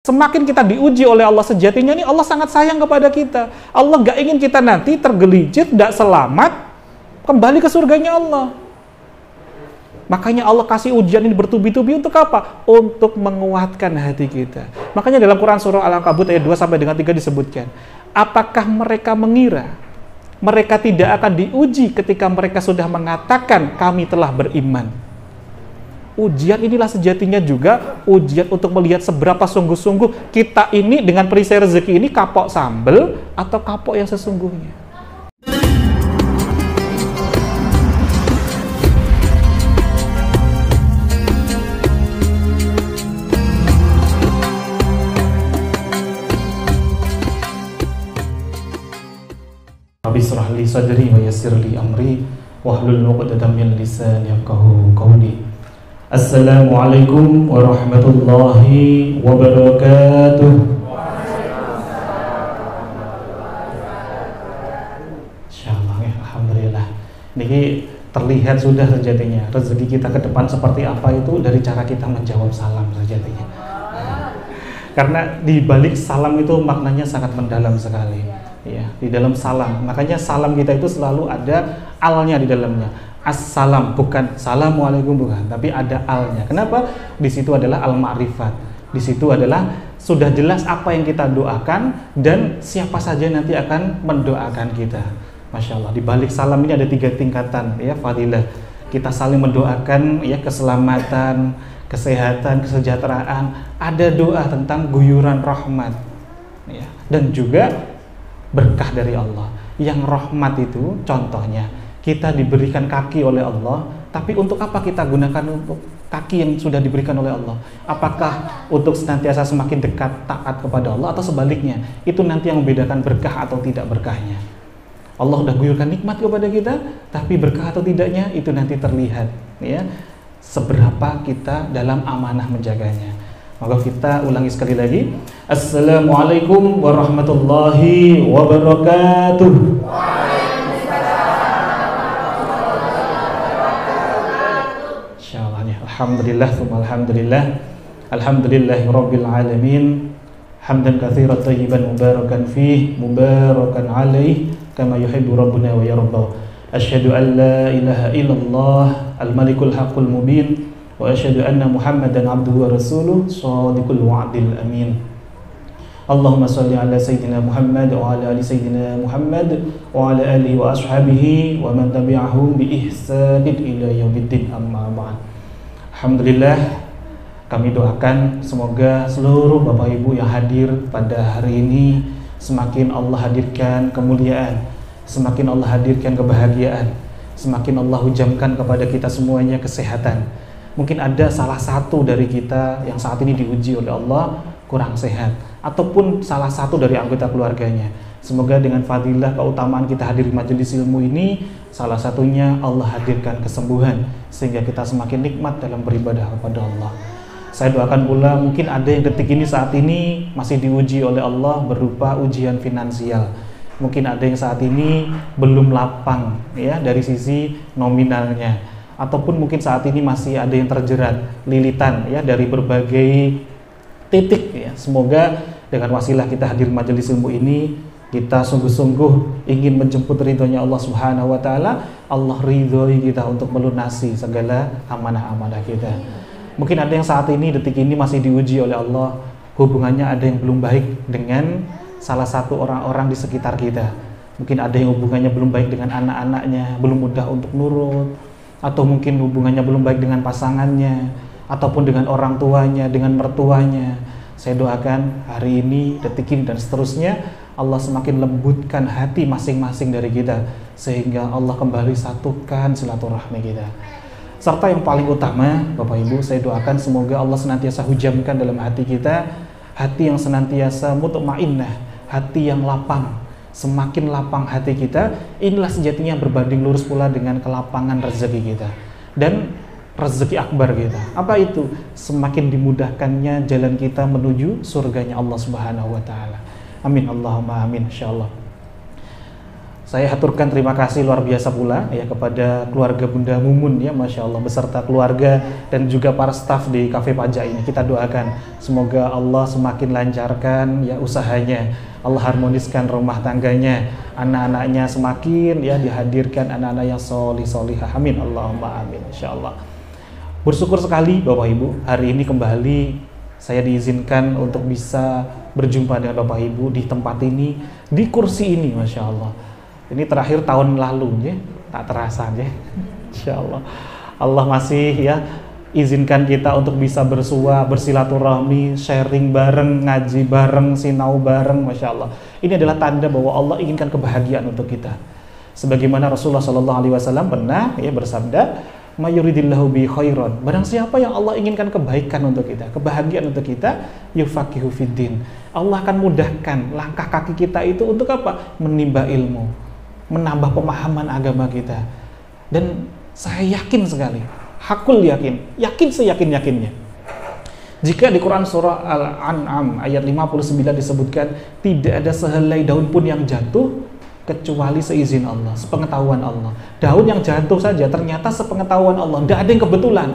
Semakin kita diuji oleh Allah, sejatinya ini Allah sangat sayang kepada kita. Allah gak ingin kita nanti tergelincir, tidak selamat, kembali ke surganya Allah. Makanya Allah kasih ujian ini bertubi-tubi untuk apa? Untuk menguatkan hati kita. Makanya dalam Quran surah Al-Ankabut ayat 2 sampai dengan 3 disebutkan, apakah mereka mengira mereka tidak akan diuji ketika mereka sudah mengatakan kami telah beriman? Ujian inilah sejatinya juga ujian untuk melihat seberapa sungguh-sungguh kita ini dengan perisai rezeki ini kapok sambel atau kapok yang sesungguhnya. Rabbi shrah li sadri wa yassir li amri wahlul 'uqdatam min lisani yafqahu qawli. Assalamualaikum warahmatullahi wabarakatuh. Insyaallah ya, alhamdulillah. Niki terlihat sudah sejatinya rezeki kita ke depan seperti apa itu dari cara kita menjawab salam sejatinya. Karena di balik salam itu maknanya sangat mendalam sekali. Ya, di dalam salam. Makanya salam kita itu selalu ada alnya di dalamnya. Assalam, bukan Assalamualaikum, bukan, tapi ada alnya. Kenapa? Di situ adalah al-ma'rifat. Di situ adalah sudah jelas apa yang kita doakan dan siapa saja nanti akan mendoakan kita. Masya Allah. Di balik salam ini ada 3 tingkatan, ya, fadilah. Kita saling mendoakan, ya, keselamatan, kesehatan, kesejahteraan. Ada doa tentang guyuran rahmat, ya, dan juga berkah dari Allah. Yang rahmat itu contohnya kita diberikan kaki oleh Allah, tapi untuk apa kita gunakan untuk kaki yang sudah diberikan oleh Allah? Apakah untuk senantiasa semakin dekat taat kepada Allah atau sebaliknya? Itu nanti yang membedakan berkah atau tidak berkahnya. Allah sudah guyurkan nikmat kepada kita, tapi berkah atau tidaknya itu nanti terlihat, ya, seberapa kita dalam amanah menjaganya. Maka kita ulangi sekali lagi. Assalamualaikum warahmatullahi wabarakatuh. Alhamdulillah, alhamdulillah, alhamdulillahi rabbil alamin, hamdan katsiran thayyiban mubarakan fih, mubarakan alaih, kama yuhibbu rabbuna wa yarda. Asyhadu an la ilaha illallah, al-malikul haqqul mubin, wa asyhadu anna Muhammadan abduhu wa rasuluh, shadiqul wa'dil amin. Allahumma shalli ala sayyidina Muhammad wa ala ali sayyidina Muhammad wa ala alihi wa ashabihi wa man tabi'ahum bi ihsanin ila yaumiddin, amma ba'd. Alhamdulillah, kami doakan semoga seluruh Bapak Ibu yang hadir pada hari ini semakin Allah hadirkan kemuliaan, semakin Allah hadirkan kebahagiaan, semakin Allah hujamkan kepada kita semuanya kesehatan. Mungkin ada salah satu dari kita yang saat ini diuji oleh Allah kurang sehat, ataupun salah satu dari anggota keluarganya. Semoga dengan fadilah keutamaan kita hadir di majelis ilmu ini, salah satunya Allah hadirkan kesembuhan sehingga kita semakin nikmat dalam beribadah kepada Allah. Saya doakan pula mungkin ada yang detik ini saat ini masih diuji oleh Allah berupa ujian finansial. Mungkin ada yang saat ini belum lapang, ya, dari sisi nominalnya, ataupun mungkin saat ini masih ada yang terjerat lilitan, ya, dari berbagai titik, ya. Semoga dengan wasilah kita hadir majelis ilmu ini, kita sungguh-sungguh ingin menjemput ridhonya Allah Subhanahu wa Ta'ala. Allah ridhoi kita untuk melunasi segala amanah-amanah kita. Mungkin ada yang saat ini, detik ini masih diuji oleh Allah, hubungannya ada yang belum baik dengan salah satu orang-orang di sekitar kita. Mungkin ada yang hubungannya belum baik dengan anak-anaknya, belum mudah untuk nurut, atau mungkin hubungannya belum baik dengan pasangannya, ataupun dengan orang tuanya, dengan mertuanya. Saya doakan hari ini, detik ini, dan seterusnya Allah semakin lembutkan hati masing-masing dari kita, sehingga Allah kembali satukan silaturahmi kita. Serta yang paling utama, Bapak Ibu, saya doakan semoga Allah senantiasa hujamkan dalam hati kita, hati yang senantiasa mutmainnah, hati yang lapang. Semakin lapang hati kita, inilah sejatinya berbanding lurus pula dengan kelapangan rezeki kita dan rezeki akbar kita. Apa itu? Semakin dimudahkannya jalan kita menuju surganya Allah Subhanahu wa Ta'ala. Amin, Allahumma amin, insyaallah. Saya haturkan terima kasih luar biasa pula ya kepada keluarga Bunda Mumun ya, Masya Allah, beserta keluarga dan juga para staf di Cafe Pajak ini. Kita doakan semoga Allah semakin lancarkan ya usahanya, Allah harmoniskan rumah tangganya, anak-anaknya semakin ya dihadirkan anak-anak yang solih-solihah, amin, Allahumma amin, Insya Allah. Bersyukur sekali Bapak Ibu, hari ini kembali saya diizinkan untuk bisa berjumpa dengan Bapak Ibu di tempat ini, di kursi ini, Masya Allah. Ini terakhir tahun lalu ya, tak terasa ya, Insya Allah. Allah masih ya izinkan kita untuk bisa bersua, bersilaturahmi, sharing bareng, ngaji bareng, sinau bareng, Masya Allah. Ini adalah tanda bahwa Allah inginkan kebahagiaan untuk kita. Sebagaimana Rasulullah SAW pernah ya bersabda, "Mayuridillahu bi khairan." Barang siapa yang Allah inginkan kebaikan untuk kita, kebahagiaan untuk kita, yufaqihu fiddin. Allah akan mudahkan langkah kaki kita itu untuk apa? Menimba ilmu, menambah pemahaman agama kita. Dan saya yakin sekali, hakul yakin seyakin-yakinnya, jika di Quran surah Al-An'am ayat 59 disebutkan tidak ada sehelai daun pun yang jatuh kecuali seizin Allah, sepengetahuan Allah. Daun yang jatuh saja ternyata sepengetahuan Allah, tidak ada yang kebetulan.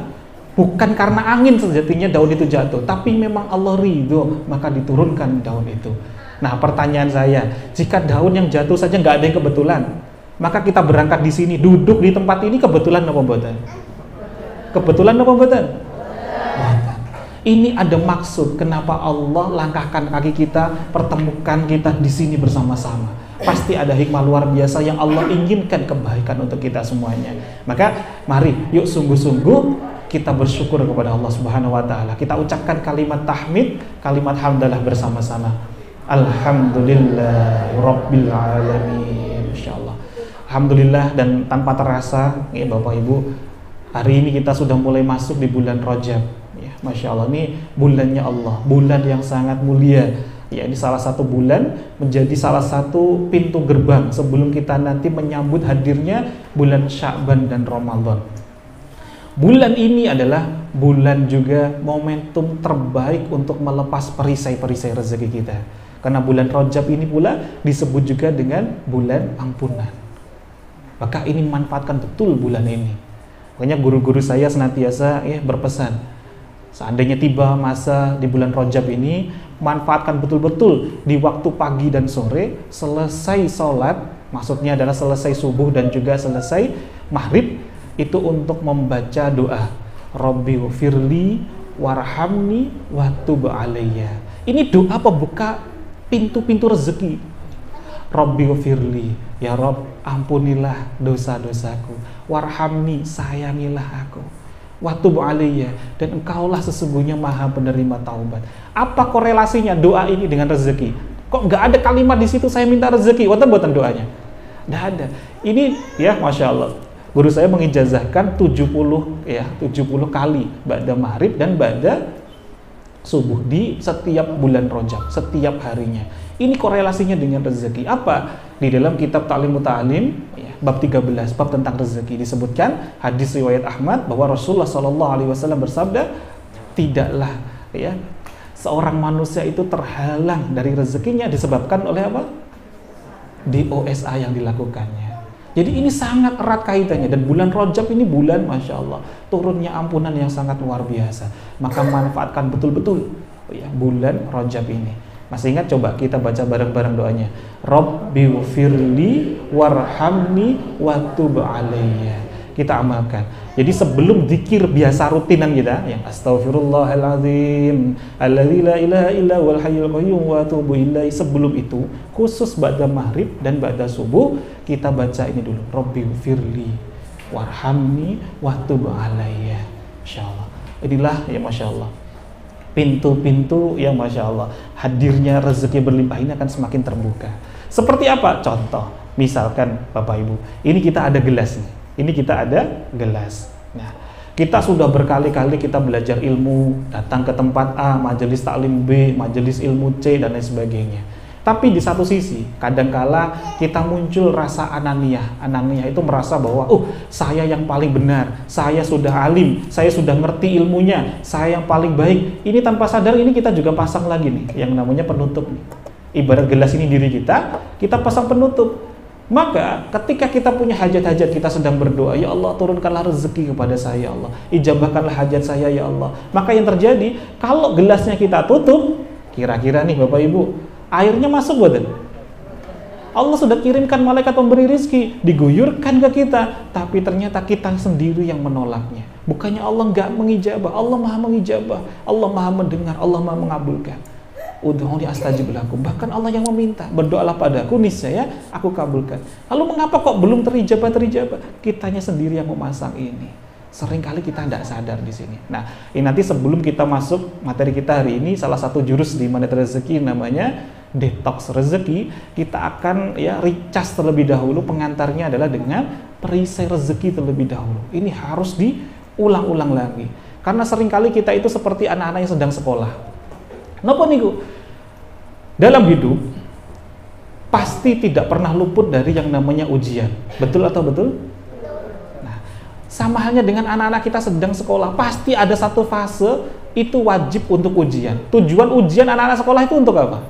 Bukan karena angin sejatinya daun itu jatuh, tapi memang Allah ridho maka diturunkan daun itu. Nah, pertanyaan saya, jika daun yang jatuh saja nggak ada yang kebetulan, maka kita berangkat di sini, duduk di tempat ini kebetulan apa mboten? Kebetulan apa mboten? Ini ada maksud kenapa Allah langkahkan kaki kita, pertemukan kita di sini bersama-sama. Pasti ada hikmah luar biasa yang Allah inginkan kebaikan untuk kita semuanya. Maka mari yuk sungguh-sungguh kita bersyukur kepada Allah Subhanahu wa taala. Kita ucapkan kalimat tahmid, kalimat hamdalah bersama-sama. Alhamdulillah Rabbil Alamin, Insyaallah. Alhamdulillah, dan tanpa terasa ya Bapak Ibu, hari ini kita sudah mulai masuk di bulan Rajab ya, Masya Allah, ini bulannya Allah, bulan yang sangat mulia ya. Ini salah satu bulan, menjadi salah satu pintu gerbang sebelum kita nanti menyambut hadirnya bulan Sya'ban dan Ramadan. Bulan ini adalah bulan juga momentum terbaik untuk melepas perisai-perisai rezeki kita. Karena bulan Rajab ini pula disebut juga dengan bulan ampunan. Maka ini manfaatkan betul bulan ini. Makanya guru-guru saya senantiasa berpesan, seandainya tiba masa di bulan Rajab ini, manfaatkan betul-betul di waktu pagi dan sore, selesai sholat, maksudnya adalah selesai subuh dan juga selesai maghrib, itu untuk membaca doa Rabbi ghfirli warhamni wa tub alayya. Ini doa pembuka pintu-pintu rezeki. Rabbi ghfirli, ya Rabb, ampunilah dosa-dosaku, warhamni, sayangilah aku, wa tub alayya, dan engkaulah sesungguhnya maha penerima taubat. Apa korelasinya doa ini dengan rezeki? Kok nggak ada kalimat di situ saya minta rezeki? Wonten boten doanya? Nggak ada. Ini ya Masya Allah, guru saya mengijazahkan 70 kali ba'da maghrib dan ba'da subuh di setiap bulan Rajab, setiap harinya. Ini korelasinya dengan rezeki. Apa? Di dalam kitab Ta'lim Muta'alim ya, bab 13, bab tentang rezeki, disebutkan hadis riwayat Ahmad bahwa Rasulullah SAW bersabda, tidaklah ya seorang manusia itu terhalang dari rezekinya disebabkan oleh apa? DOSA yang dilakukannya. Jadi ini sangat erat kaitannya, dan bulan Rajab ini bulan Masya Allah turunnya ampunan yang sangat luar biasa. Maka manfaatkan betul-betul ya bulan Rajab ini. Masih ingat? Coba kita baca bareng-bareng doanya. Rabbi ghfirli warhamni wa tub alayya. Kita amalkan. Jadi sebelum zikir biasa rutinan kita yang astaghfirullahaladzim alladzi la ilaha illa huwal hayyul qayyum wa atubu ilaihi, sebelum itu khusus ba'da maghrib dan ba'da subuh kita baca ini dulu, Rabbi ghfirli warhamni wa tub alayya. Insyaallah. Inilah ya Masya Allah pintu-pintu yang Masya Allah hadirnya rezeki berlimpah ini akan semakin terbuka. Seperti apa? Contoh, misalkan Bapak Ibu, ini kita ada gelas nih. Ini kita ada gelas. Nah, kita sudah berkali-kali kita belajar ilmu, datang ke tempat A, majelis taklim B, majelis ilmu C, dan lain sebagainya. Tapi di satu sisi, kadangkala kita muncul rasa ananiyah. Ananiyah itu merasa bahwa, saya yang paling benar, saya sudah alim, saya sudah ngerti ilmunya, saya yang paling baik. Ini tanpa sadar ini kita juga pasang lagi nih, yang namanya penutup nih. Ibarat gelas ini diri kita pasang penutup. Maka ketika kita punya hajat-hajat, kita sedang berdoa, ya Allah turunkanlah rezeki kepada saya ya Allah, ijabahkanlah hajat saya ya Allah. Maka yang terjadi, kalau gelasnya kita tutup, kira-kira nih Bapak Ibu, airnya masuk buatan? Allah sudah kirimkan malaikat pemberi rizki, diguyurkan ke kita, tapi ternyata kita sendiri yang menolaknya. Bukannya Allah nggak mengijabah, Allah maha mengijabah, Allah maha mendengar, Allah maha mengabulkan. Ud'uuni astajib lakum. Bahkan Allah yang meminta, berdoalah padaku, niscaya aku kabulkan. Lalu mengapa kok belum terijabah? Kitanya sendiri yang memasang ini. Seringkali kita tidak sadar di sini. Nah, ini nanti sebelum kita masuk materi kita hari ini, salah satu jurus di Magnet Rezeki namanya detox rezeki. Kita akan recas terlebih dahulu. Pengantarnya adalah dengan perisai rezeki terlebih dahulu. Ini harus diulang-ulang lagi. Karena seringkali kita itu seperti anak-anak yang sedang sekolah. Napa niku? Dalam hidup pasti tidak pernah luput dari yang namanya ujian. Betul atau betul? Nah, sama halnya dengan anak-anak kita sedang sekolah, pasti ada satu fase itu wajib untuk ujian. Tujuan ujian anak-anak sekolah itu untuk apa?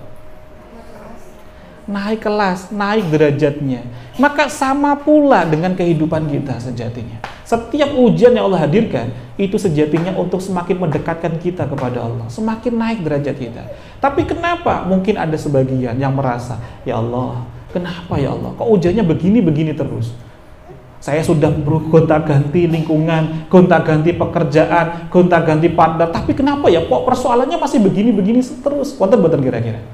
Naik kelas, naik derajatnya. Maka sama pula dengan kehidupan kita sejatinya. Setiap ujian yang Allah hadirkan, itu sejatinya untuk semakin mendekatkan kita kepada Allah, semakin naik derajat kita. Tapi kenapa mungkin ada sebagian yang merasa, ya Allah, kenapa ya Allah, kok ujiannya begini-begini terus? Saya sudah gonta-ganti lingkungan, gonta-ganti pekerjaan, gonta-ganti partner, tapi kenapa ya kok persoalannya masih begini-begini terus? Wonten-wonten kira-kira?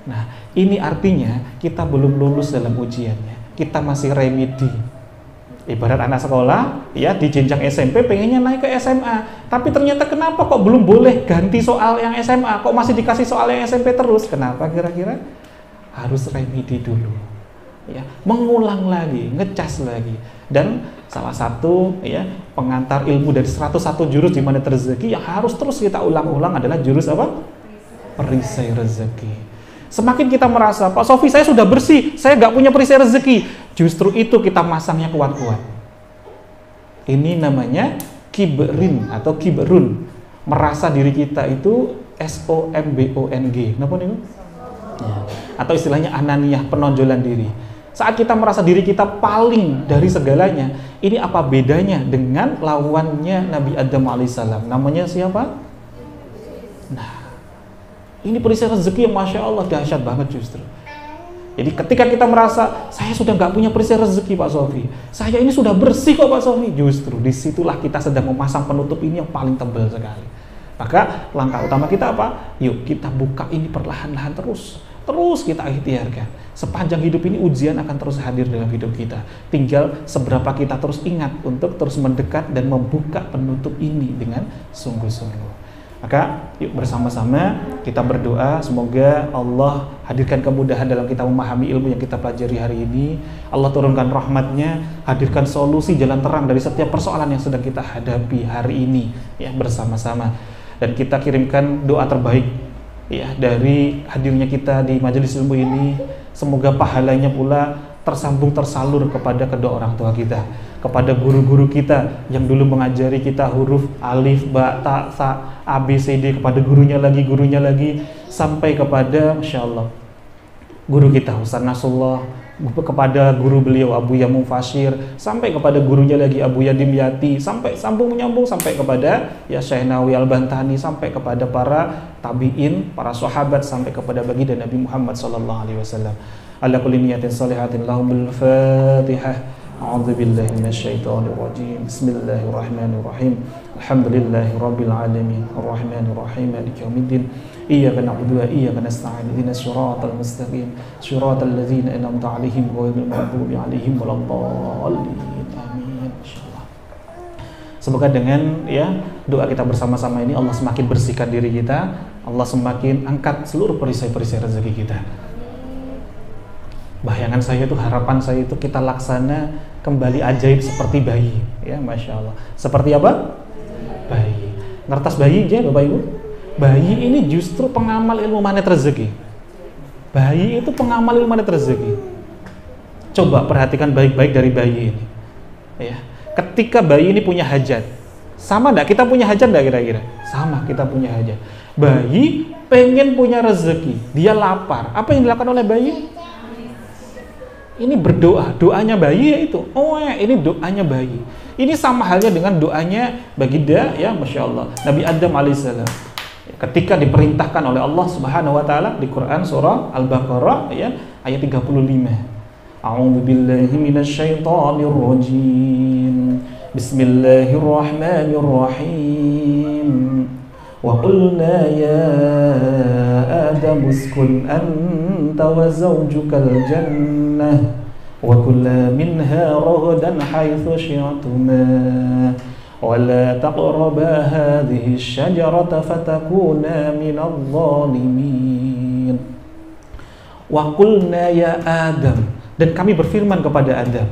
Nah, ini artinya kita belum lulus dalam ujiannya. Kita masih remedi. Ibarat anak sekolah, ya di jenjang SMP pengennya naik ke SMA. Tapi ternyata kenapa kok belum boleh ganti soal yang SMA? Kok masih dikasih soal yang SMP terus? Kenapa kira-kira? Harus remedi dulu. Ya, mengulang lagi, ngecas lagi. Dan salah satu pengantar ilmu dari 101 jurus di Magnet Rezeki yang harus terus kita ulang-ulang adalah jurus apa? Perisai rezeki. Semakin kita merasa, Pak Sofi saya sudah bersih, saya nggak punya perisai rezeki, justru itu kita masangnya kuat-kuat. Ini namanya kibrin atau kibrun, merasa diri kita itu SOMBONG. Kenapa nih? Ya. Atau istilahnya ananiyah, penonjolan diri. Saat kita merasa diri kita paling dari segalanya, ini apa bedanya dengan lawannya Nabi Adam alaihissalam? Namanya siapa? Nah, ini perisai rezeki yang Masya Allah dahsyat banget justru. Jadi ketika kita merasa saya sudah nggak punya perisai rezeki Pak Sofi, saya ini sudah bersih kok Pak Sofi, justru disitulah kita sedang memasang penutup ini yang paling tebal sekali. Maka langkah utama kita apa? Yuk kita buka ini perlahan-lahan terus kita ikhtiarkan. Sepanjang hidup ini ujian akan terus hadir dalam hidup kita. Tinggal seberapa kita terus ingat untuk terus mendekat dan membuka penutup ini dengan sungguh-sungguh. Maka yuk bersama-sama kita berdoa semoga Allah hadirkan kemudahan dalam kita memahami ilmu yang kita pelajari hari ini. Allah turunkan rahmatnya, hadirkan solusi jalan terang dari setiap persoalan yang sedang kita hadapi hari ini ya bersama-sama. Dan kita kirimkan doa terbaik ya dari hadirnya kita di majelis ilmu ini. Semoga pahalanya pula tersambung tersalur kepada kedua orang tua kita, kepada guru-guru kita yang dulu mengajari kita huruf alif, ba, ta, sa, a, b, c, d, kepada gurunya lagi, sampai kepada Masya Allah guru kita Ustaz Nasrullah, kepada guru beliau Abu Yamu Fashir, sampai kepada gurunya lagi Abu Yadim Yati, sampai menyambung sampai kepada ya Syekh Nawawi Al-Bantani, sampai kepada para tabi'in, para sahabat, sampai kepada baginda Nabi Muhammad SAW. Ala kulli niyatin salihatin lahumul Fatihah. A'udzu billahi minasyaitonir rajim. Bismillahirrahmanirrahim. Alhamdulillahi rabbil alamin. Arrahmanir rahim. Maliki yaumiddin. Iyyaka na'budu wa iyyaka nasta'in. Ihdinas siratal mustaqim. Siratal ladzina an'amta 'alaihim ghairil maghdubi 'alaihim waladdallin. Amin. Insyaallah. Semoga dengan ya doa kita bersama-sama ini Allah semakin bersihkan diri kita, Allah semakin angkat seluruh perisai-perisai rezeki kita. Bayangan saya itu, harapan saya itu kita laksana kembali ajaib seperti bayi ya Masya Allah. Seperti apa? Bayi. Ngertas bayi aja Bapak Ibu? Bayi ini justru pengamal ilmu magnet rezeki. Bayi itu pengamal ilmu magnet rezeki. Coba perhatikan baik-baik dari bayi ini ya. Ketika bayi ini punya hajat, sama enggak? Kita punya hajat enggak kira-kira? Sama, kita punya hajat. Bayi pengen punya rezeki, dia lapar. Apa yang dilakukan oleh bayi? Ini berdoa, doanya bayi ya itu. Oh ya, ini doanya bayi. Ini sama halnya dengan doanya baginda ya, Masya Allah, Nabi Adam alaihissalam. Ketika diperintahkan oleh Allah Subhanahu wa taala di Quran surah Al-Baqarah ya, ayat 35. A'udzu billahi minasyaitonir rajim. Bismillahirrahmanirrahim. Wa qulna ya Adam uskun anta wa zawjukal jannah wa kula minha ragadan haitsu syi'tuma wa la taqraba hadhihi asy-syajarata fatakuna minadh dhalimin. Wa qulna ya Adam, dan kami berfirman kepada Adam.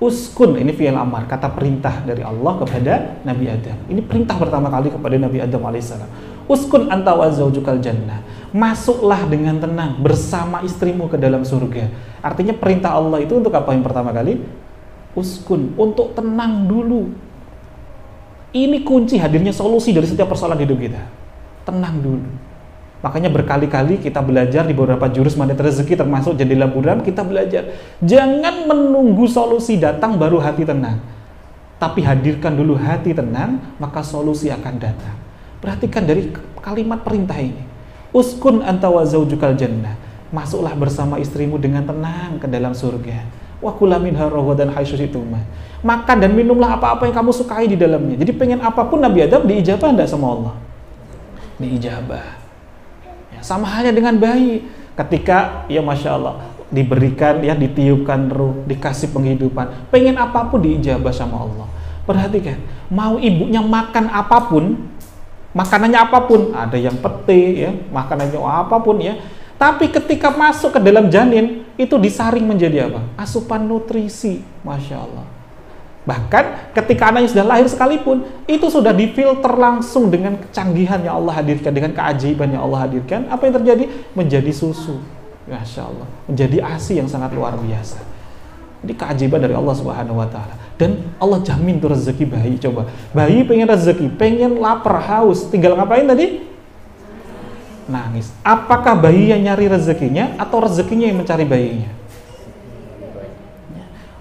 Uskun, ini fi'il amar, kata perintah dari Allah kepada Nabi Adam. Ini perintah pertama kali kepada Nabi Adam alaihissalam. Uskun anta wa zawjukal jannah. Masuklah dengan tenang bersama istrimu ke dalam surga. Artinya perintah Allah itu untuk apa yang pertama kali? Uskun, untuk tenang dulu. Ini kunci hadirnya solusi dari setiap persoalan hidup kita. Tenang dulu. Makanya berkali-kali kita belajar di beberapa jurus magnet rezeki termasuk jendela buram, kita belajar jangan menunggu solusi datang baru hati tenang, tapi hadirkan dulu hati tenang, maka solusi akan datang. Perhatikan dari kalimat perintah ini, uskun anta wa zaujukal jannah, masuklah bersama istrimu dengan tenang ke dalam surga. Wa kula minha ragadan haitsu syi'tum, makan dan minumlah apa-apa yang kamu sukai di dalamnya. Jadi pengen apapun Nabi Adam diijabah enggak sama Allah? Diijabah. Sama halnya dengan bayi, ketika ya Masya Allah diberikan ya, ditiupkan ruh, dikasih penghidupan, pengen apapun diijabah sama Allah. Perhatikan, mau ibunya makan apapun, makanannya apapun, ada yang pete ya, makanannya apapun ya, tapi ketika masuk ke dalam janin itu disaring menjadi apa? Asupan nutrisi, Masya Allah. Bahkan ketika anaknya sudah lahir sekalipun, itu sudah difilter langsung dengan kecanggihan yang Allah hadirkan, dengan keajaiban yang Allah hadirkan. Apa yang terjadi? Menjadi susu, Masya Allah, menjadi ASI yang sangat luar biasa. Ini keajaiban dari Allah Subhanahu wa taala. Dan Allah jamin tuh rezeki bayi. Coba, bayi pengen rezeki, pengen lapar, haus, tinggal ngapain tadi? Nangis. Apakah bayi yang nyari rezekinya atau rezekinya yang mencari bayinya?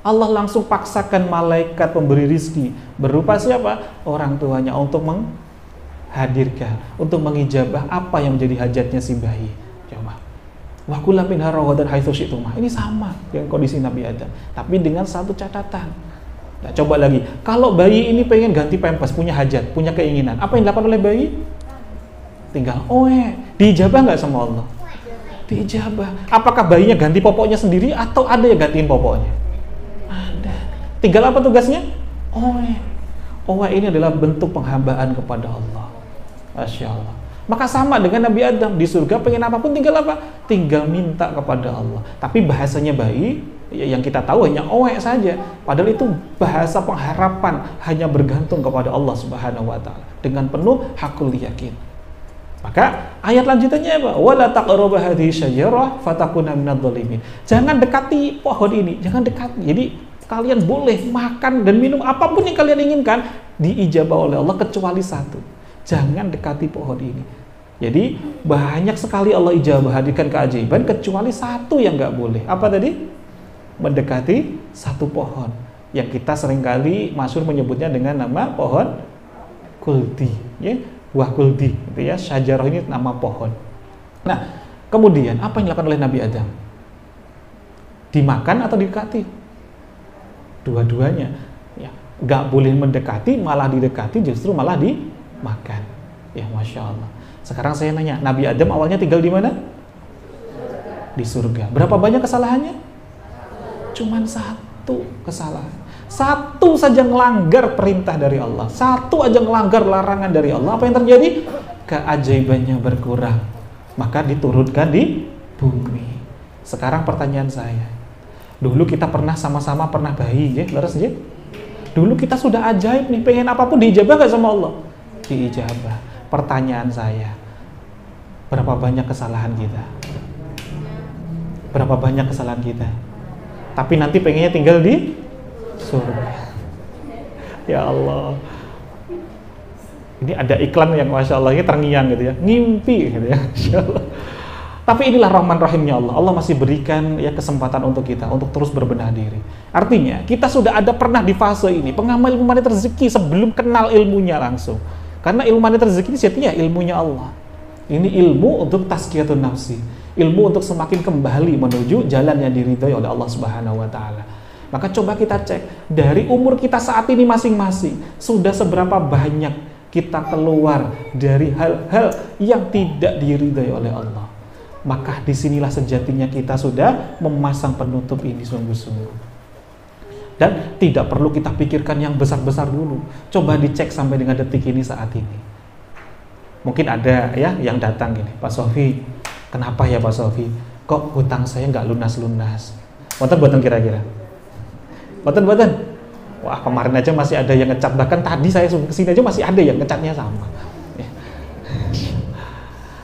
Allah langsung paksakan malaikat pemberi rizki berupa siapa? Orang tuanya, untuk menghadirkan, untuk mengijabah apa yang menjadi hajatnya si bayi. Coba, wa kula minha ragadan haitsu syi'tum. Ini sama dengan kondisi Nabi Adam, tapi dengan satu catatan. Nah, coba lagi, kalau bayi ini pengen ganti pampers, punya hajat, punya keinginan, apa yang dilakukan oleh bayi? Tinggal diijabah nggak sama Allah? Diijabah. Apakah bayinya ganti popoknya sendiri atau ada yang gantiin popoknya? Tinggal apa tugasnya? Ini adalah bentuk penghambaan kepada Allah. Masya Allah. Maka sama dengan Nabi Adam, di surga pengen apapun tinggal apa? Tinggal minta kepada Allah. Tapi bahasanya bayi, yang kita tahu hanya saja. Padahal itu bahasa pengharapan, hanya bergantung kepada Allah Subhanahu wa taala dengan penuh hakul yakin. Maka ayat lanjutannya apa? Wala taqrabu hadhihi syajarah fatakuna minadh dhalimin. Jangan dekati pohon ini, jangan dekati. Jadi kalian boleh makan dan minum apapun yang kalian inginkan, diijabah oleh Allah kecuali satu. Jangan dekati pohon ini. Jadi banyak sekali Allah ijabah, hadirkan keajaiban, kecuali satu yang nggak boleh. Apa tadi? Mendekati satu pohon yang kita seringkali masyhur menyebutnya dengan nama pohon kuldi, ya, buah kuldi, gitu ya. Syajarah ini nama pohon. Nah, kemudian apa yang dilakukan oleh Nabi Adam? Dimakan atau didekati? Dua-duanya, ya, nggak boleh mendekati, malah didekati, justru malah dimakan. Ya, Masya Allah. Sekarang saya nanya, Nabi Adam awalnya tinggal di mana? Di surga. Berapa banyak kesalahannya? Cuman satu kesalahan. Satu saja ngelanggar perintah dari Allah, satu aja ngelanggar larangan dari Allah. Apa yang terjadi? Keajaibannya berkurang, maka diturunkan di bumi. Sekarang pertanyaan saya, dulu kita sama-sama pernah bayi, ya, leres, ya? Dulu kita sudah ajaib nih, pengen apapun diijabah gak sama Allah? Diijabah. Pertanyaan saya, berapa banyak kesalahan kita? Berapa banyak kesalahan kita? Tapi nanti pengennya tinggal di surga. Ya Allah. Ini ada iklan yang Masya Allah ini terngiang gitu ya, ngimpi gitu ya. Masya Allah. Tapi inilah rahman rahimnya Allah. Allah masih berikan ya kesempatan untuk kita untuk terus berbenah diri. Artinya kita sudah ada pernah di fase ini, pengamal ilmu magnet rezeki sebelum kenal ilmunya langsung. Karena ilmu magnet rezeki ini sejatinya ilmunya Allah. Ini ilmu untuk tazkiyatun nafsi, ilmu untuk semakin kembali menuju jalan yang diridhoi oleh Allah Subhanahu wa taala. Maka coba kita cek dari umur kita saat ini masing-masing, sudah seberapa banyak kita keluar dari hal-hal yang tidak diridhoi oleh Allah. Maka disinilah sejatinya kita sudah memasang penutup ini sungguh-sungguh. Dan tidak perlu kita pikirkan yang besar-besar dulu. Coba dicek sampai dengan detik ini saat ini. Mungkin ada ya yang datang gini, Pak Sofi, kenapa ya Pak Sofi? Kok hutang saya nggak lunas-lunas? Boten kira-kira? Boten. Wah, kemarin aja masih ada yang ngecat, bahkan tadi saya kesini aja masih ada yang ngecatnya sama.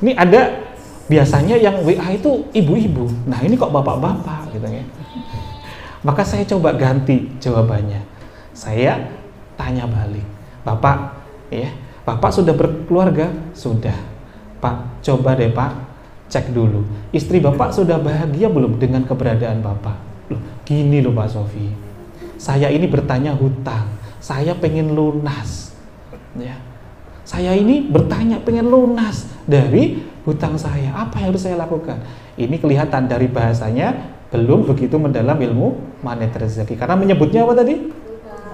Ini ada biasanya yang WA itu ibu-ibu. Nah, ini kok bapak-bapak gitu ya. Maka saya coba ganti jawabannya. Saya tanya balik. Bapak, ya, Bapak sudah berkeluarga? Sudah. Pak, coba deh Pak, cek dulu. Istri Bapak sudah bahagia belum dengan keberadaan Bapak? Loh, gini loh Pak Sofi. Saya ini bertanya hutang. Saya pengen lunas. Ya. Saya ini bertanya pengen lunas dari hutang saya. Apa yang harus saya lakukan? Ini kelihatan dari bahasanya belum begitu mendalam ilmu magnet rezeki. Karena menyebutnya apa tadi?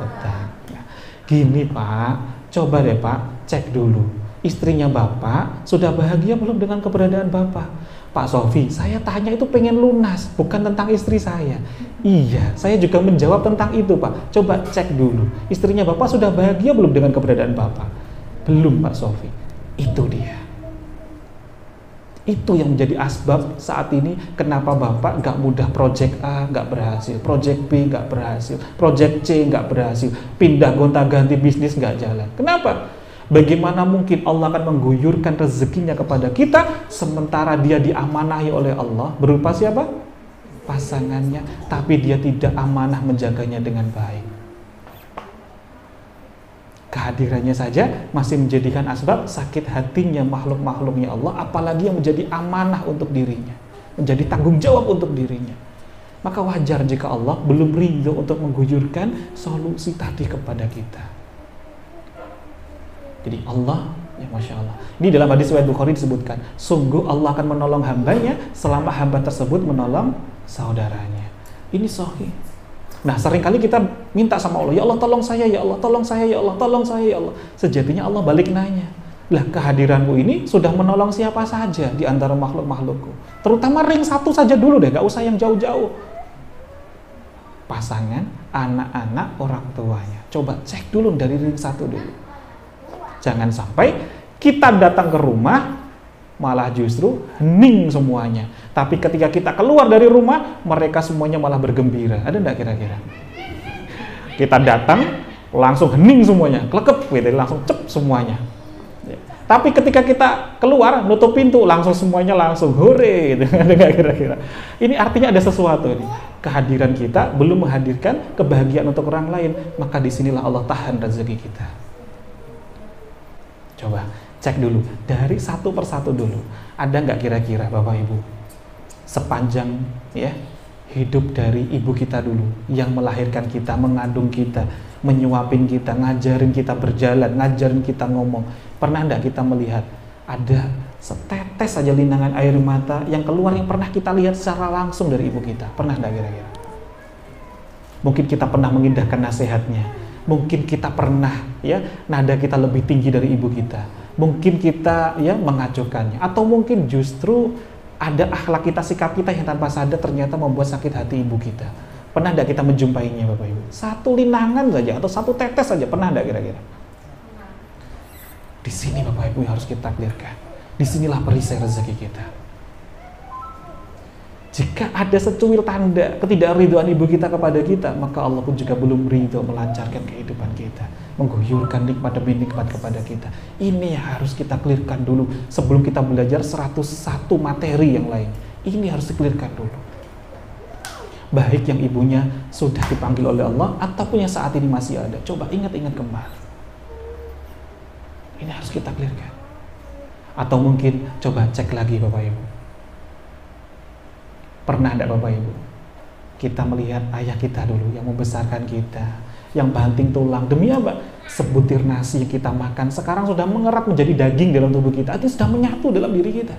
Hutang. Ya. Gini Pak, coba deh Pak, cek dulu. Istrinya Bapak sudah bahagia belum dengan keberadaan Bapak? Pak Sofi, saya tanya itu pengen lunas, bukan tentang istri saya. Iya, saya juga menjawab tentang itu Pak. Coba cek dulu. Istrinya Bapak sudah bahagia belum dengan keberadaan Bapak? Belum Pak Sofi. Itu dia. Itu yang menjadi asbab saat ini kenapa Bapak gak mudah project A gak berhasil, project B gak berhasil, project C gak berhasil, pindah gonta-ganti bisnis gak jalan. Kenapa? Bagaimana mungkin Allah akan mengguyurkan rezekinya kepada kita sementara dia diamanahi oleh Allah berupa siapa? Pasangannya, tapi dia tidak amanah menjaganya dengan baik. Kehadirannya saja masih menjadikan asbab sakit hatinya makhluk-makhluknya Allah, apalagi yang menjadi amanah untuk dirinya, menjadi tanggung jawab untuk dirinya. Maka wajar jika Allah belum ridho untuk mengguyurkan solusi tadi kepada kita. Jadi Allah, ya Masya Allah, ini dalam hadis riwayat Bukhari disebutkan, sungguh Allah akan menolong hambanya selama hamba tersebut menolong saudaranya. Ini sahih. Nah, seringkali kita minta sama Allah, ya Allah tolong saya, ya Allah tolong saya, ya Allah tolong saya, ya Allah. Sejatinya Allah balik nanya, lah kehadiranmu ini sudah menolong siapa saja di antara makhluk-makhlukku. Terutama ring satu saja dulu deh, gak usah yang jauh-jauh. Pasangan, anak-anak, orang tuanya. Coba cek dulu dari ring satu dulu. Jangan sampai kita datang ke rumah malah justru hening semuanya. Tapi ketika kita keluar dari rumah, mereka semuanya malah bergembira. Ada enggak kira-kira? Kita datang, langsung hening semuanya, klekep gitu, langsung cep semuanya. Ya. Tapi ketika kita keluar, nutup pintu, langsung semuanya langsung hore gitu. Ada enggak kira-kira? Ini artinya ada sesuatu nih. Kehadiran kita belum menghadirkan kebahagiaan untuk orang lain, maka disinilah Allah tahan rezeki kita. Coba cek dulu dari satu persatu dulu. Ada nggak kira-kira Bapak Ibu sepanjang ya hidup dari ibu kita dulu yang melahirkan kita, mengandung kita, menyuapin kita, ngajarin kita berjalan, ngajarin kita ngomong. Pernah nggak kita melihat ada setetes saja linangan air mata yang keluar yang pernah kita lihat secara langsung dari ibu kita? Pernah nggak kira-kira? Mungkin kita pernah mengindahkan nasihatnya. Mungkin kita pernah ya nada kita lebih tinggi dari ibu kita. Mungkin kita ya mengacuhkannya, atau mungkin justru ada akhlak kita, sikap kita yang tanpa sadar ternyata membuat sakit hati ibu kita. Pernah tidak kita menjumpainya Bapak Ibu? Satu linangan saja atau satu tetes saja, pernah tidak kira-kira? Di sini Bapak Ibu yang harus kita clearkan. Disinilah perisai rezeki kita. Jika ada secuil tanda ketidakridhoan ibu kita kepada kita, maka Allah pun juga belum ridho melancarkan kehidupan kita, mengguyurkan nikmat demi nikmat kepada kita. Ini yang harus kita clearkan dulu sebelum kita belajar 101 materi yang lain. Ini harus di-clearkan dulu. Baik yang ibunya sudah dipanggil oleh Allah ataupun yang saat ini masih ada. Coba ingat-ingat kembali. Ini harus kita clearkan. Atau mungkin coba cek lagi Bapak Ibu. Pernah enggak Bapak Ibu? Kita melihat ayah kita dulu yang membesarkan kita, yang banting tulang demi apa? Sebutir nasi yang kita makan sekarang sudah mengerat menjadi daging dalam tubuh kita, itu sudah menyatu dalam diri kita.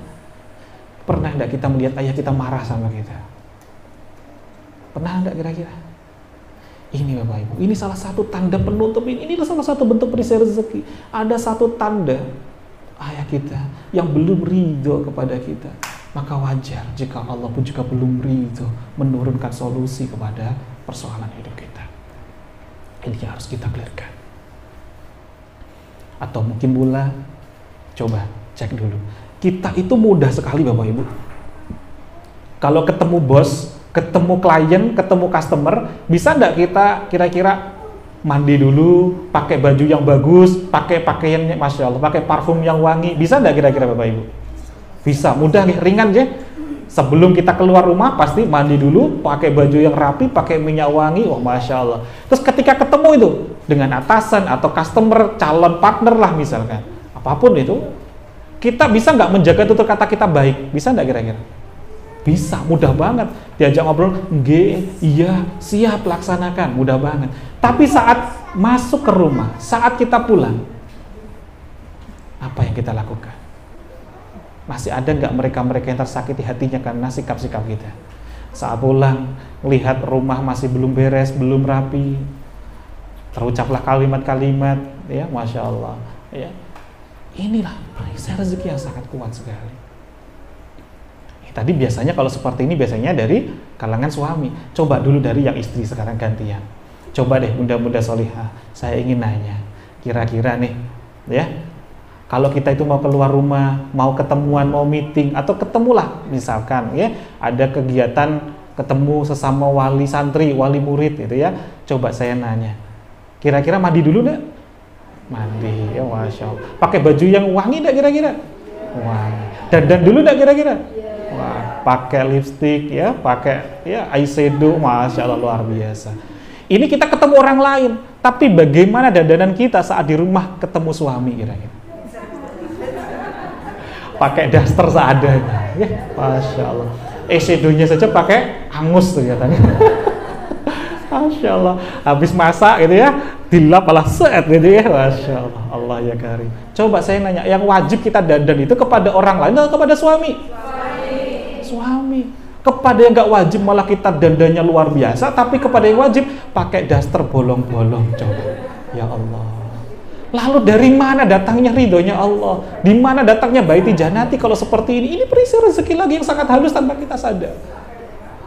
Pernah enggak kita melihat ayah kita marah sama kita? Pernah enggak kira-kira? Ini Bapak Ibu, ini salah satu tanda penutup ini salah satu bentuk perisai rezeki. Ada satu tanda ayah kita yang belum ridho kepada kita, maka wajar jika Allah pun juga belum ridho menurunkan solusi kepada persoalan hidup kita. Ini yang harus kita clearkan. Atau mungkin pula, coba cek dulu, kita itu mudah sekali Bapak Ibu, kalau ketemu bos, ketemu klien, ketemu customer, bisa enggak kita kira-kira mandi dulu, pakai baju yang bagus, pakai pakaiannya, Masya Allah, pakai parfum yang wangi, bisa enggak kira-kira Bapak Ibu? Bisa, mudah nih, ringan ya. Sebelum kita keluar rumah, pasti mandi dulu, pakai baju yang rapi, pakai minyak wangi, wah Masya Allah. Terus ketika ketemu itu, dengan atasan atau customer, calon partner lah misalkan, apapun itu, kita bisa nggak menjaga tutur kata kita baik? Bisa nggak kira-kira? Bisa, mudah banget. Diajak ngobrol, nggih, iya, siap, laksanakan, mudah banget. Tapi saat masuk ke rumah, saat kita pulang, apa yang kita lakukan? Masih ada nggak mereka-mereka yang tersakiti hatinya karena sikap-sikap kita? Saat pulang, lihat rumah masih belum beres, belum rapi, terucaplah kalimat-kalimat, ya, Masya Allah, ya. Inilah perisai rezeki yang sangat kuat sekali. Tadi biasanya kalau seperti ini biasanya dari kalangan suami. Coba dulu dari yang istri, sekarang gantian. Coba deh bunda-bunda solihah, saya ingin nanya, kira-kira nih, ya, kalau kita itu mau keluar rumah, mau ketemuan, mau meeting, atau ketemulah misalkan, ya, ada kegiatan ketemu sesama wali santri, wali murid gitu ya. Coba saya nanya, kira-kira mandi dulu enggak? Mandi, ya Masya Allah. Pakai baju yang wangi enggak kira-kira? Wangi. Dandan dulu enggak kira-kira? Wah, pakai lipstik ya, pakai ya eyeshadow, Masya Allah, luar biasa. Ini kita ketemu orang lain, tapi bagaimana dandanan kita saat di rumah ketemu suami kira-kira? Pakai daster seadanya, ya, Masya Allah. Eyeshadow-nya saja pakai angus ternyata. Masya Allah, habis masak gitu ya, dilap malah set gitu ya, Masya Allah, Allah ya karim. Coba saya nanya, yang wajib kita dandan itu kepada orang lain atau kepada suami? Suami. Kepada yang nggak wajib malah kita dandannya luar biasa, tapi kepada yang wajib pakai daster bolong-bolong. Coba, ya Allah. Lalu dari mana datangnya ridhonya Allah? Di mana datangnya baiti janati kalau seperti ini? Ini perisai rezeki lagi yang sangat halus tanpa kita sadar.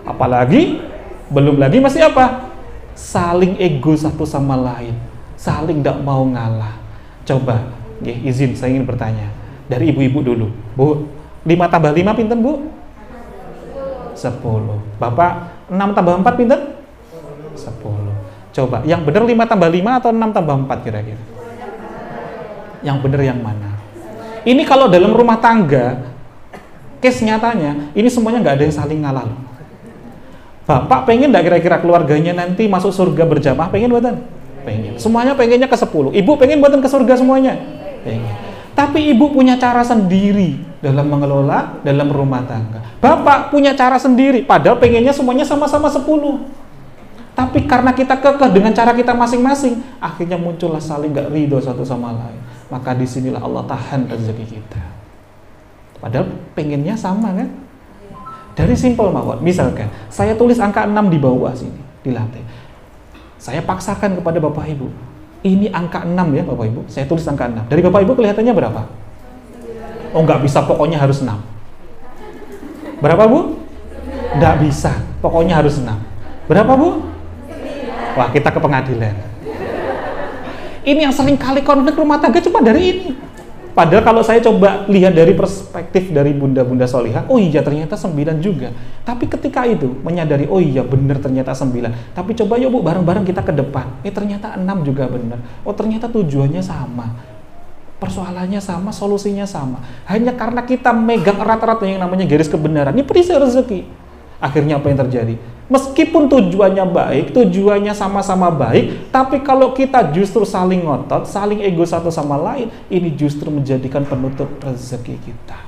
Apalagi, belum lagi masih apa? Saling ego satu sama lain, saling tidak mau ngalah. Coba, izin saya ingin bertanya dari ibu-ibu dulu, Bu. 5 tambah 5 pinten Bu? 10. Bapak 6 tambah 4 pinten? 10. Coba, yang benar 5 tambah 5 atau 6 tambah 4 kira-kira? Yang benar yang mana? Ini kalau dalam rumah tangga, case nyatanya, ini semuanya nggak ada yang saling ngalah loh. Bapak pengen nggak kira-kira keluarganya nanti masuk surga berjamaah? Pengen buatan? Pengen. Semuanya pengennya ke 10. Ibu pengen buatan ke surga semuanya? Pengen. Tapi ibu punya cara sendiri dalam mengelola dalam rumah tangga. Bapak punya cara sendiri, padahal pengennya semuanya sama-sama 10. Tapi karena kita kekeh dengan cara kita masing-masing, akhirnya muncullah saling gak ridho satu sama lain. Maka disinilah Allah tahan rezeki kita. Padahal pengennya sama kan? Dari simpel mawon, misalkan saya tulis angka 6 di bawah sini, di lantai. Saya paksakan kepada Bapak Ibu, ini angka 6 ya Bapak Ibu, saya tulis angka 6. Dari Bapak Ibu kelihatannya berapa? Oh nggak bisa, pokoknya harus 6. Berapa Bu? Nggak bisa, pokoknya harus 6. Berapa Bu? Wah, kita ke pengadilan. Ini yang sering kali konflik rumah tangga cuma dari ini. Padahal kalau saya coba lihat dari perspektif dari bunda-bunda solihah, oh iya ternyata 9 juga. Tapi ketika itu menyadari, oh iya benar ternyata 9. Tapi coba yuk Bu, bareng-bareng kita ke depan. Ternyata 6 juga benar. Oh ternyata tujuannya sama. Persoalannya sama, solusinya sama. Hanya karena kita megang erat-erat yang namanya garis kebenaran. Ini perisai rezeki. Akhirnya apa yang terjadi? Meskipun tujuannya baik, tujuannya sama-sama baik, tapi kalau kita justru saling ngotot, saling ego satu sama lain, ini justru menjadikan penutup rezeki kita.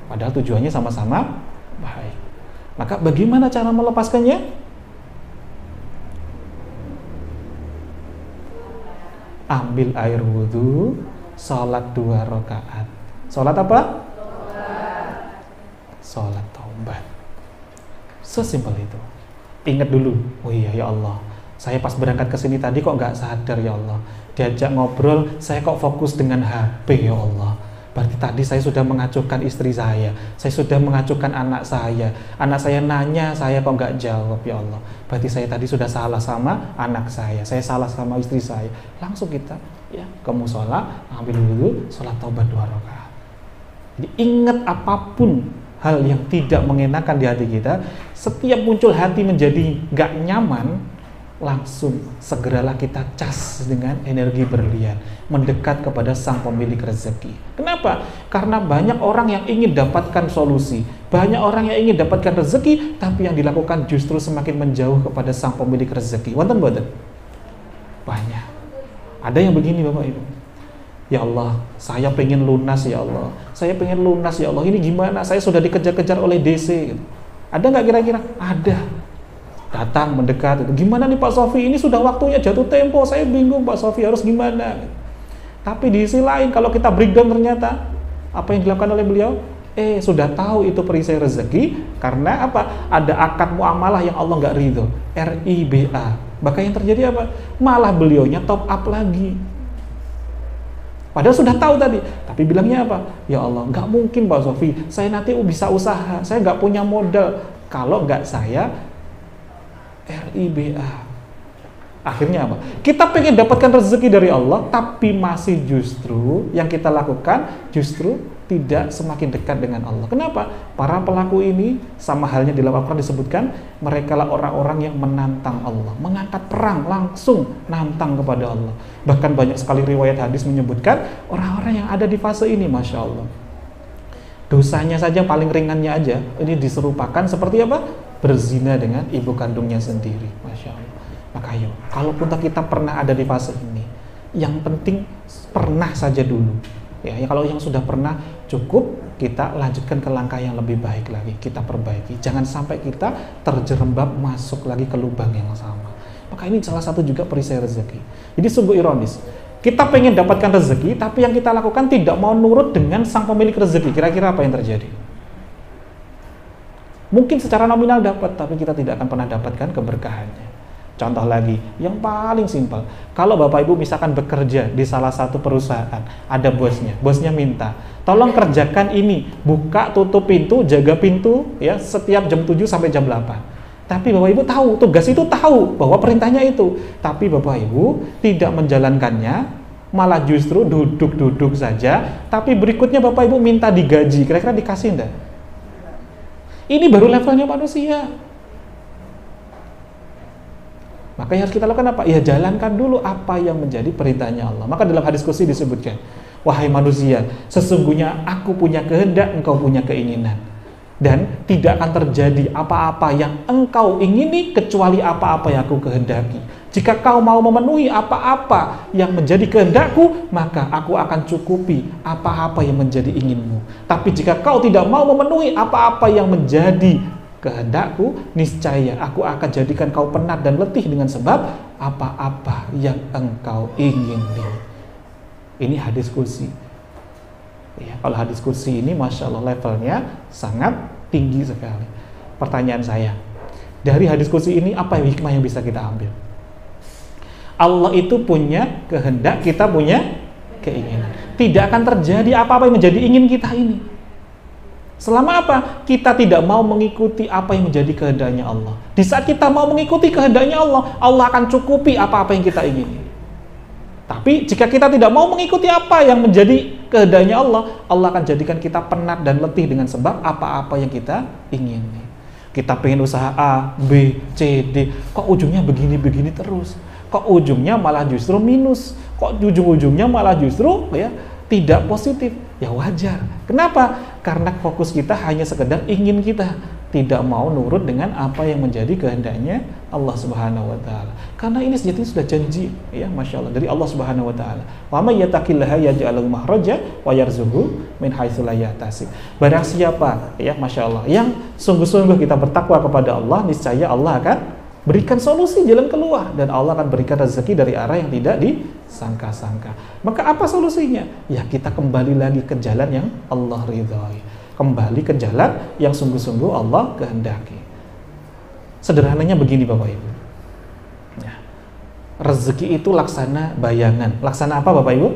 Padahal tujuannya sama-sama Baik. Maka bagaimana cara melepaskannya? Ambil air wudhu, sholat 2 rakaat. Sholat apa? Sholat taubat. Sesimpel itu. Ingat dulu, oh iya ya Allah, saya pas berangkat ke sini tadi kok nggak sadar ya Allah. Diajak ngobrol, saya kok fokus dengan HP ya Allah. Berarti tadi saya sudah mengacuhkan istri saya sudah mengacuhkan anak saya nanya, saya kok nggak jawab ya Allah. Berarti saya tadi sudah salah sama anak saya salah sama istri saya. Langsung kita ya ke mushola, ambil wudhu, sholat taubat 2 rakaat. Jadi ingat apapun hal yang tidak mengenakan di hati kita, setiap muncul hati menjadi nggak nyaman, langsung segeralah kita cas dengan energi berlian, mendekat kepada sang pemilik rezeki. Kenapa? Karena banyak orang yang ingin dapatkan solusi, banyak orang yang ingin dapatkan rezeki, tapi yang dilakukan justru semakin menjauh kepada sang pemilik rezeki. Wonten boten? Banyak. Ada yang begini Bapak Ibu, ya Allah, saya pengen lunas ya Allah, saya pengen lunas ya Allah, ini gimana? Saya sudah dikejar-kejar oleh DC. Ada nggak kira-kira? Ada. Datang mendekat, gimana nih Pak Sofi, ini sudah waktunya jatuh tempo, saya bingung Pak Sofi harus gimana. Tapi di sisi lain kalau kita breakdown ternyata apa yang dilakukan oleh beliau, sudah tahu itu perisai rezeki, karena apa? Ada akad muamalah yang Allah nggak ridho, RIBA. Maka yang terjadi apa? Malah beliaunya top up lagi. Padahal sudah tahu tadi, tapi bilangnya apa? Ya Allah, nggak mungkin Pak Sofi, saya nanti bisa usaha, saya nggak punya modal kalau nggak saya RIBA. Akhirnya apa? Kita pengen dapatkan rezeki dari Allah, tapi masih justru yang kita lakukan justru tidak semakin dekat dengan Allah. Kenapa? Para pelaku ini sama halnya di dalam Al-Quran disebutkan, mereka lah orang-orang yang menantang Allah, mengangkat perang langsung nantang kepada Allah. Bahkan banyak sekali riwayat hadis menyebutkan orang-orang yang ada di fase ini, Masya Allah, dosanya saja paling ringannya aja ini diserupakan seperti apa? Berzina dengan ibu kandungnya sendiri. Masya Allah. Maka ayo, kalaupun kita pernah ada di fase ini, yang penting pernah saja dulu ya, kalau yang sudah pernah cukup, kita lanjutkan ke langkah yang lebih baik lagi, kita perbaiki, jangan sampai kita terjerembab masuk lagi ke lubang yang sama. Maka ini salah satu juga perisai rezeki. Jadi sungguh ironis, kita pengen dapatkan rezeki, tapi yang kita lakukan tidak mau nurut dengan sang pemilik rezeki. Kira-kira apa yang terjadi? Mungkin secara nominal dapat, tapi kita tidak akan pernah dapatkan keberkahannya. Contoh lagi, yang paling simpel, kalau Bapak Ibu misalkan bekerja di salah satu perusahaan, ada bosnya minta, tolong kerjakan ini, buka tutup pintu, jaga pintu ya setiap jam 7 sampai jam 8. Tapi Bapak Ibu tahu, tugas itu tahu bahwa perintahnya itu, tapi Bapak Ibu tidak menjalankannya, malah justru duduk-duduk saja, tapi berikutnya Bapak Ibu minta digaji, kira-kira dikasih enggak? Ini baru levelnya manusia. Maka yang harus kita lakukan apa? Ya jalankan dulu apa yang menjadi perintahnya Allah. Maka dalam hadis qudsi disebutkan, wahai manusia, sesungguhnya aku punya kehendak, engkau punya keinginan, dan tidak akan terjadi apa-apa yang engkau ingini kecuali apa-apa yang aku kehendaki. Jika kau mau memenuhi apa-apa yang menjadi kehendakku, maka aku akan cukupi apa-apa yang menjadi inginmu. Tapi jika kau tidak mau memenuhi apa-apa yang menjadi kehendakku, niscaya aku akan jadikan kau penat dan letih dengan sebab apa-apa yang engkau ingini. Ini hadis qudsi. Ya, kalau hadis qudsi ini Masya Allah levelnya sangat tinggi sekali. Pertanyaan saya, dari hadis qudsi ini apa hikmah yang bisa kita ambil? Allah itu punya kehendak, kita punya keinginan. Tidak akan terjadi apa-apa yang menjadi ingin kita ini selama apa? Kita tidak mau mengikuti apa yang menjadi kehendaknya Allah. Di saat kita mau mengikuti kehendaknya Allah, Allah akan cukupi apa-apa yang kita ingini. Tapi jika kita tidak mau mengikuti apa yang menjadi kehendaknya Allah, Allah akan jadikan kita penat dan letih dengan sebab apa-apa yang kita ingini. Kita pengen usaha A, B, C, D, kok ujungnya begini-begini terus? Kok ujungnya malah justru minus? Kok ujung-ujungnya malah justru ya tidak positif? Ya wajar. Kenapa? Karena fokus kita hanya sekedar ingin kita, tidak mau nurut dengan apa yang menjadi kehendaknya Allah Subhanahu wa taala. Karena ini sejatinya sudah janji, ya, Masya Allah, dari Allah Subhanahu wa taala. Wa may yattaqillaha yaj'al lahu makhraja wa yarzuqhu min haitsu la yahtasib. Barang siapa, ya, Masya Allah, yang sungguh-sungguh kita bertakwa kepada Allah, niscaya Allah akan berikan solusi jalan keluar, dan Allah akan berikan rezeki dari arah yang tidak disangka-sangka. Maka apa solusinya? Ya, kita kembali lagi ke jalan yang Allah ridhai, kembali ke jalan yang sungguh-sungguh Allah kehendaki. Sederhananya begini Bapak Ibu, ya, rezeki itu laksana bayangan. Laksana apa Bapak Ibu?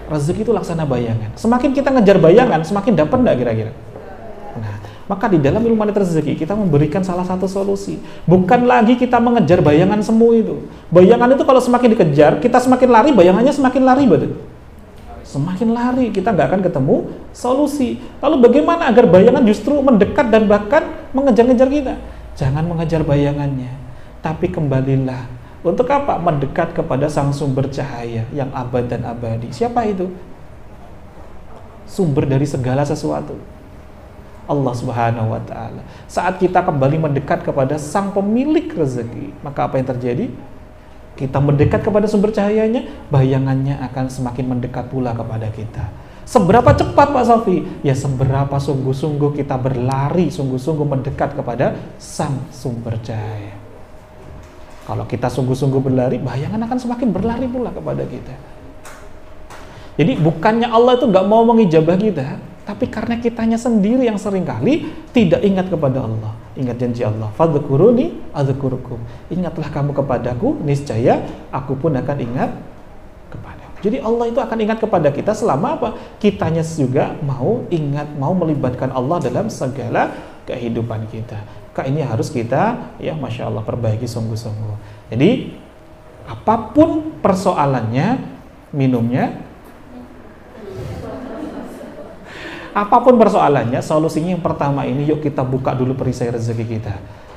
Rezeki itu laksana bayangan. Semakin kita ngejar bayangan, semakin dapat enggak kira-kira? Nah, maka di dalam ilmu manit rezeki kita memberikan salah satu solusi. Bukan lagi kita mengejar bayangan semu itu. Bayangan itu kalau semakin dikejar, kita semakin lari, bayangannya semakin lari, betul? Semakin lari, kita nggak akan ketemu solusi. Lalu bagaimana agar bayangan justru mendekat dan bahkan mengejar-ngejar kita? Jangan mengejar bayangannya, tapi kembalilah. Untuk apa? Mendekat kepada sang sumber cahaya yang abad dan abadi. Siapa itu? Sumber dari segala sesuatu, Allah Subhanahu wa taala. Saat kita kembali mendekat kepada sang pemilik rezeki, maka apa yang terjadi? Kita mendekat kepada sumber cahayanya, bayangannya akan semakin mendekat pula kepada kita. Seberapa cepat Pak Sofi? Ya, seberapa sungguh-sungguh kita berlari, sungguh-sungguh mendekat kepada sang sumber cahaya. Kalau kita sungguh-sungguh berlari, bayangan akan semakin berlari pula kepada kita. Jadi bukannya Allah itu nggak mau mengijabah kita, tapi karena kitanya sendiri yang seringkali tidak ingat kepada Allah. Ingat janji Allah, fadhkuruni adzkurukum. Ingatlah kamu kepadaku, niscaya aku pun akan ingat kepadamu. Jadi Allah itu akan ingat kepada kita selama apa? Kitanya juga mau ingat, mau melibatkan Allah dalam segala kehidupan kita. Maka ini harus kita, ya, Masya Allah, perbaiki sungguh-sungguh. Jadi apapun persoalannya, minumnya, apapun persoalannya, solusinya yang pertama ini, yuk kita buka dulu perisai rezeki kita,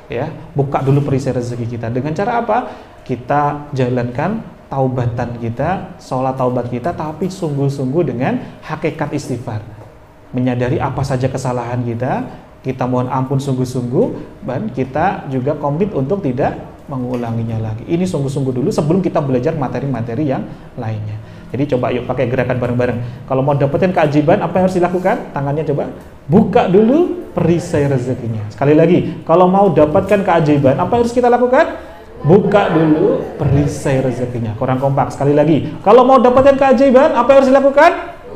ya, buka dulu perisai rezeki kita. Dengan cara apa? Kita jalankan taubatan kita, sholat taubat kita, tapi sungguh-sungguh dengan hakikat istighfar, menyadari apa saja kesalahan kita mohon ampun sungguh-sungguh, dan kita juga komit untuk tidak mengulanginya lagi. Ini sungguh-sungguh dulu sebelum kita belajar materi-materi yang lainnya. Jadi coba yuk pakai gerakan bareng-bareng. Kalau mau dapetin keajaiban, apa yang harus dilakukan? Tangannya coba buka dulu perisai rezekinya. Sekali lagi, kalau mau dapatkan keajaiban, apa yang harus kita lakukan? Buka dulu perisai rezekinya. Kurang kompak. Sekali lagi, kalau mau dapatkan keajaiban, apa yang harus dilakukan?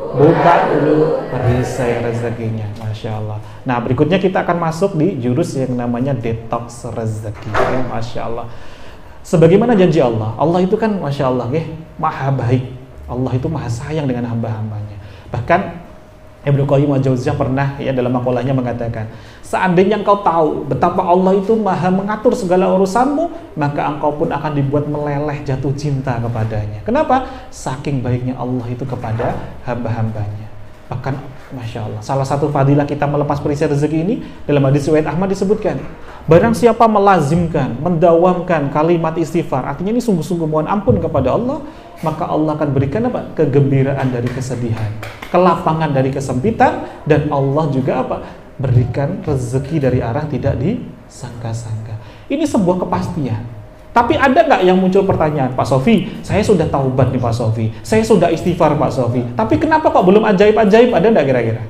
Buka dulu perisai rezekinya. Masya Allah. Nah, berikutnya kita akan masuk di jurus yang namanya detox rezeki. Ya, Masya Allah. Sebagaimana janji Allah, Allah itu kan Masya Allah, ya, maha baik. Allah itu maha sayang dengan hamba-hambanya. Bahkan Ibnu Qayyim al-Jauziyah pernah, ya, dalam makalahnya mengatakan, seandainya engkau tahu betapa Allah itu maha mengatur segala urusanmu, maka engkau pun akan dibuat meleleh jatuh cinta kepadanya. Kenapa? Saking baiknya Allah itu kepada hamba-hambanya. Bahkan Masya Allah, salah satu fadilah kita melepas perisai rezeki ini, dalam hadis riwayat Ahmad disebutkan, barang siapa melazimkan, mendawamkan kalimat istighfar, artinya ini sungguh-sungguh mohon ampun kepada Allah, maka Allah akan berikan apa? Kegembiraan dari kesedihan, kelapangan dari kesempitan, dan Allah juga apa? Berikan rezeki dari arah tidak disangka-sangka. Ini sebuah kepastian. Tapi ada nggak yang muncul pertanyaan, Pak Sofi, saya sudah taubat nih Pak Sofi, saya sudah istighfar Pak Sofi, tapi kenapa kok belum ajaib-ajaib? Ada nggak kira-kira?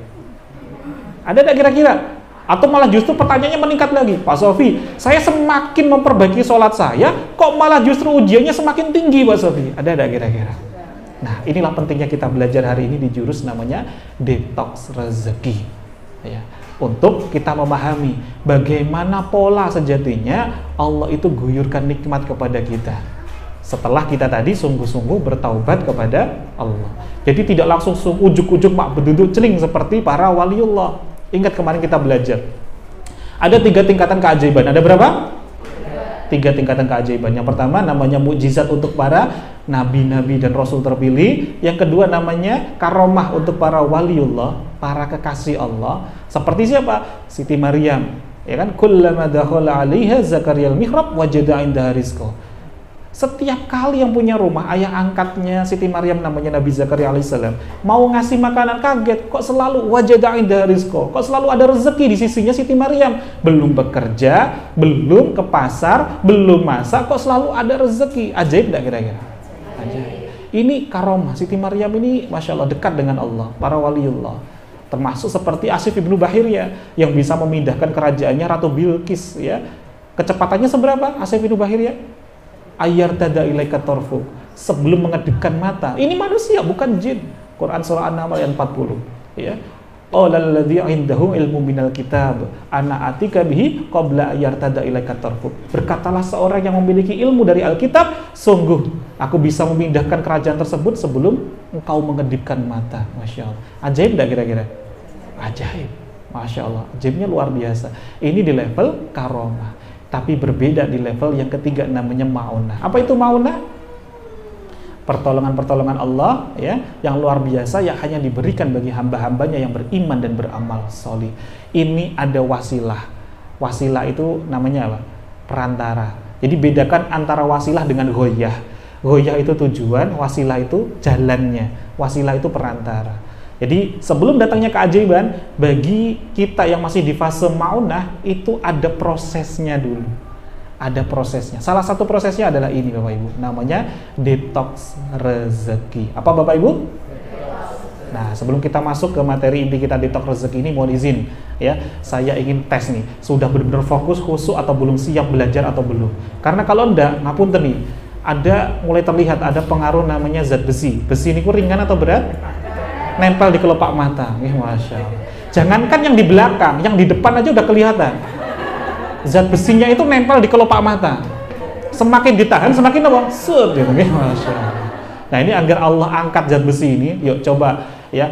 Ada nggak kira-kira? Atau malah justru pertanyaannya meningkat lagi, Pak Sofi, saya semakin memperbaiki sholat saya, kok malah justru ujiannya semakin tinggi Pak Sofi? Ada nggak kira-kira? Nah, inilah pentingnya kita belajar hari ini di jurus namanya detox rezeki, ya, untuk kita memahami bagaimana pola sejatinya Allah itu guyurkan nikmat kepada kita setelah kita tadi sungguh-sungguh bertaubat kepada Allah. Jadi tidak langsung ujuk-ujuk mak berduduk celing seperti para waliullah. Ingat kemarin kita belajar ada 3 tingkatan keajaiban. Ada berapa? 3 tingkatan keajaiban. Yang pertama namanya mukjizat untuk para nabi-nabi dan rasul terpilih. Yang kedua namanya karomah untuk para waliullah, para kekasih Allah. Seperti siapa? Siti Maryam, ya kan? Kullama dakhala 'alaiha Zakaria al-mihrab wajada 'indaha rizqa. Setiap kali yang punya rumah, ayah angkatnya Siti Maryam namanya Nabi Zakaria alaihissalam, mau ngasih makanan kaget, kok selalu wajada inda rizqo, kok selalu ada rezeki di sisinya Siti Maryam. Belum bekerja, belum ke pasar, belum masak, kok selalu ada rezeki. Ajaib enggak kira-kira? Ajaib. Ini karomah Siti Maryam ini, Masya Allah, dekat dengan Allah, para waliullah. Termasuk seperti Asif ibnu Bahir ya, yang bisa memindahkan kerajaannya Ratu Bilqis ya. Kecepatannya seberapa Asif ibnu Bahir ya? Ayyartada ilaika tarfu, sebelum mengedipkan mata. Ini manusia bukan jin. Quran surah An-Naml ayat 40 ya. Qala alladzi 'indahu ilmu minal kitab ana atika bihi qabla ayyartada ilaika tarfu. Berkatalah seorang yang memiliki ilmu dari Alkitab, sungguh aku bisa memindahkan kerajaan tersebut sebelum engkau mengedipkan mata. Masya Allah. Ajaib enggak kira-kira? Ajaib. Masya Allah. Ajaibnya luar biasa. Ini di level karomah. Tapi berbeda di level yang ketiga, namanya ma'unah. Apa itu ma'unah? Pertolongan-pertolongan Allah ya, yang luar biasa yang hanya diberikan bagi hamba-hambanya yang beriman dan beramal solih. Ini ada wasilah. Wasilah itu namanya apa? Perantara. Jadi bedakan antara wasilah dengan ghoyah. Ghoyah itu tujuan, wasilah itu jalannya. Wasilah itu perantara. Jadi sebelum datangnya keajaiban, bagi kita yang masih di fase ma'unah, itu ada prosesnya dulu. Ada prosesnya. Salah satu prosesnya adalah ini Bapak Ibu, namanya detox rezeki. Apa Bapak Ibu? Nah, sebelum kita masuk ke materi inti kita detox rezeki ini, mohon izin ya, saya ingin tes nih, sudah benar-benar fokus, khusyuk atau belum, siap belajar atau belum. Karena kalau enggak, ngapunten nih, ada mulai terlihat ada pengaruh namanya zat besi. Besi ini ringan atau berat? Nempel di kelopak mata. Masya Allah. Jangankan yang di belakang, yang di depan aja udah kelihatan. Zat besinya itu nempel di kelopak mata. Semakin ditahan, semakin apa? Set gitu. Masya Allah. Nah, ini agar Allah angkat zat besi ini, yuk coba ya,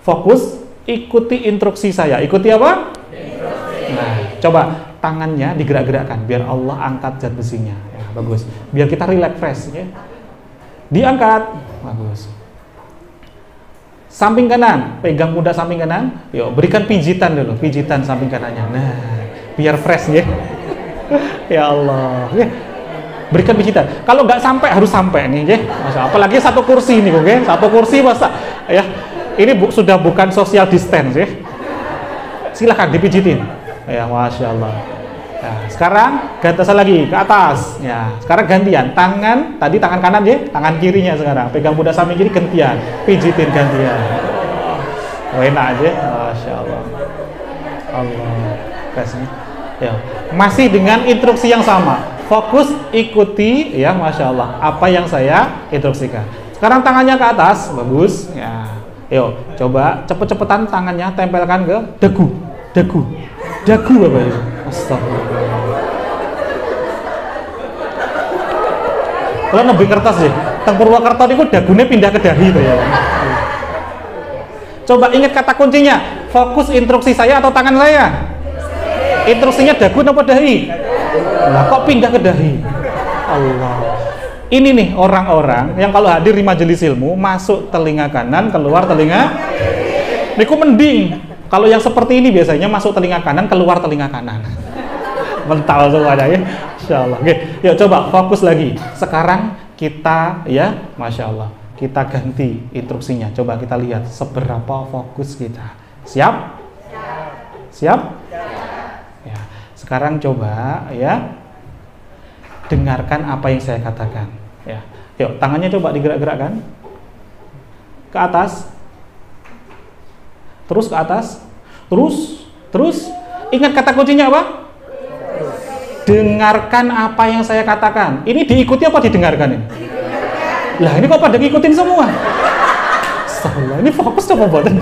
fokus, ikuti instruksi saya. Ikuti apa? Instruksi. Nah, coba tangannya digerak-gerakkan biar Allah angkat zat besinya. Ya, bagus. Biar kita relax fresh ya. Diangkat. Bagus. Samping kanan, pegang pundak samping kanan. Yuk, berikan pijitan dulu, pijitan samping kanannya. Nah, biar fresh ya. Ya Allah. Ya. Berikan pijitan. Kalau nggak sampai, harus sampai nih, ya. Masa, apalagi satu kursi nih, oke? Satu kursi masa, ya. Ini sudah bukan social distance, ya. Silakan dipijitin. Ya, Masya Allah. Nah, sekarang ganti lagi ke atas. Ya, sekarang gantian. Tangan tadi tangan kanan ya, tangan kirinya sekarang. Pegang pundak samping kiri gantian. Pijitin gantian. Oh, enak aja. Masya Allah. Allah. Kasih. Ya, masih dengan instruksi yang sama. Fokus, ikuti ya, Masya Allah. Apa yang saya instruksikan. Sekarang tangannya ke atas, bagus. Ya. Yuk, coba cepet-cepetan tangannya tempelkan ke dagu. Dagu apa ya? Astagfirullah. Kalau lebih kertas ya, teng Purwakarta niku dagune pindah ke dahi itu ya. Coba ingat kata kuncinya, fokus instruksi saya atau tangan saya? Instruksinya dagu atau dahi? Lah kok pindah ke dahi? Allah. Ini nih orang-orang yang kalau hadir di majelis ilmu, masuk telinga kanan, keluar telinga. Niku mending. Kalau yang seperti ini biasanya masuk telinga kanan, keluar telinga kanan. Mental semuanya ya. Insyaallah. Oke, yuk coba fokus lagi. Sekarang kita ya, Masya Allah, kita ganti instruksinya. Coba kita lihat seberapa fokus kita. Siap? Siap? Ya. Sekarang coba ya, dengarkan apa yang saya katakan. Ya. Yuk, tangannya coba digerak-gerakkan ke atas. Terus ke atas, terus, ingat kata kuncinya apa? Dengarkan apa yang saya katakan. Ini diikuti apa didengarkan ini? Lah ini kok pada ngikutin semua? Astagfirullah, ini fokus coba buatan.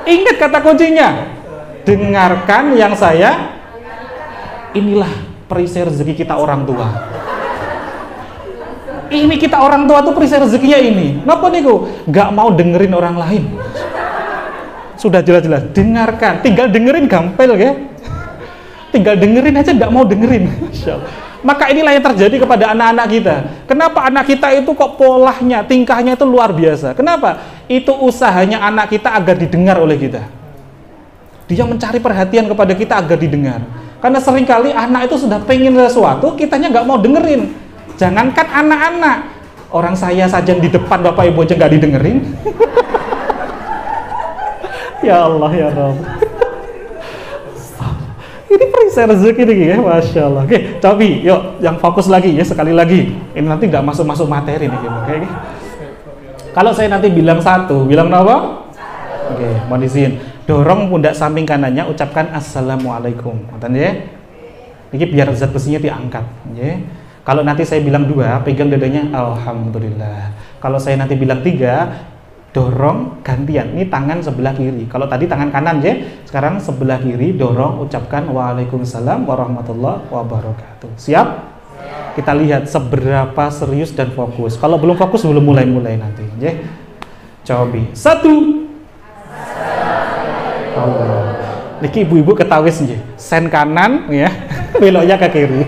Ingat kata kuncinya. Dengarkan yang saya. Inilah perisai rezeki kita orang tua. Ini kita orang tua tuh perisai rezekinya ini. Kenapa nih kok? Gak mau dengerin orang lain. Sudah jelas-jelas, dengarkan, tinggal dengerin gampel ya. Tinggal dengerin aja, nggak mau dengerin. Maka inilah yang terjadi kepada anak-anak kita. Kenapa anak kita itu kok polanya, tingkahnya itu luar biasa? Kenapa? Itu usahanya anak kita agar didengar oleh kita. Dia mencari perhatian kepada kita agar didengar. Karena seringkali anak itu sudah pengen sesuatu, kitanya nggak mau dengerin. Jangankan anak-anak, orang saya saja di depan Bapak Ibu aja nggak didengerin. Ya Allah ya Rabb. Ini perisai rezeki nih ya, Masya Allah. Oke, tapi yuk yang fokus lagi ya, sekali lagi. Ini nanti nggak masuk materi nih. Oke. Kalau saya nanti bilang satu, bilang apa? Oke, mohon izin. Dorong pundak samping kanannya, ucapkan Assalamualaikum. Ngoten ya. Ini biar zat besinya diangkat. Ya. Kalau nanti saya bilang dua, pegang dadanya Alhamdulillah. Kalau saya nanti bilang tiga, dorong gantian. Ini tangan sebelah kiri. Kalau tadi tangan kanan ya, sekarang sebelah kiri dorong, ucapkan Waalaikumsalam warahmatullahi wabarakatuh. Siap? Kita lihat seberapa serius dan fokus. Kalau belum fokus belum mulai nanti ya. Coba. 1. Allah. Niki ibu-ibu ketawis nggih. Sen kanan ya, beloknya ke kiri.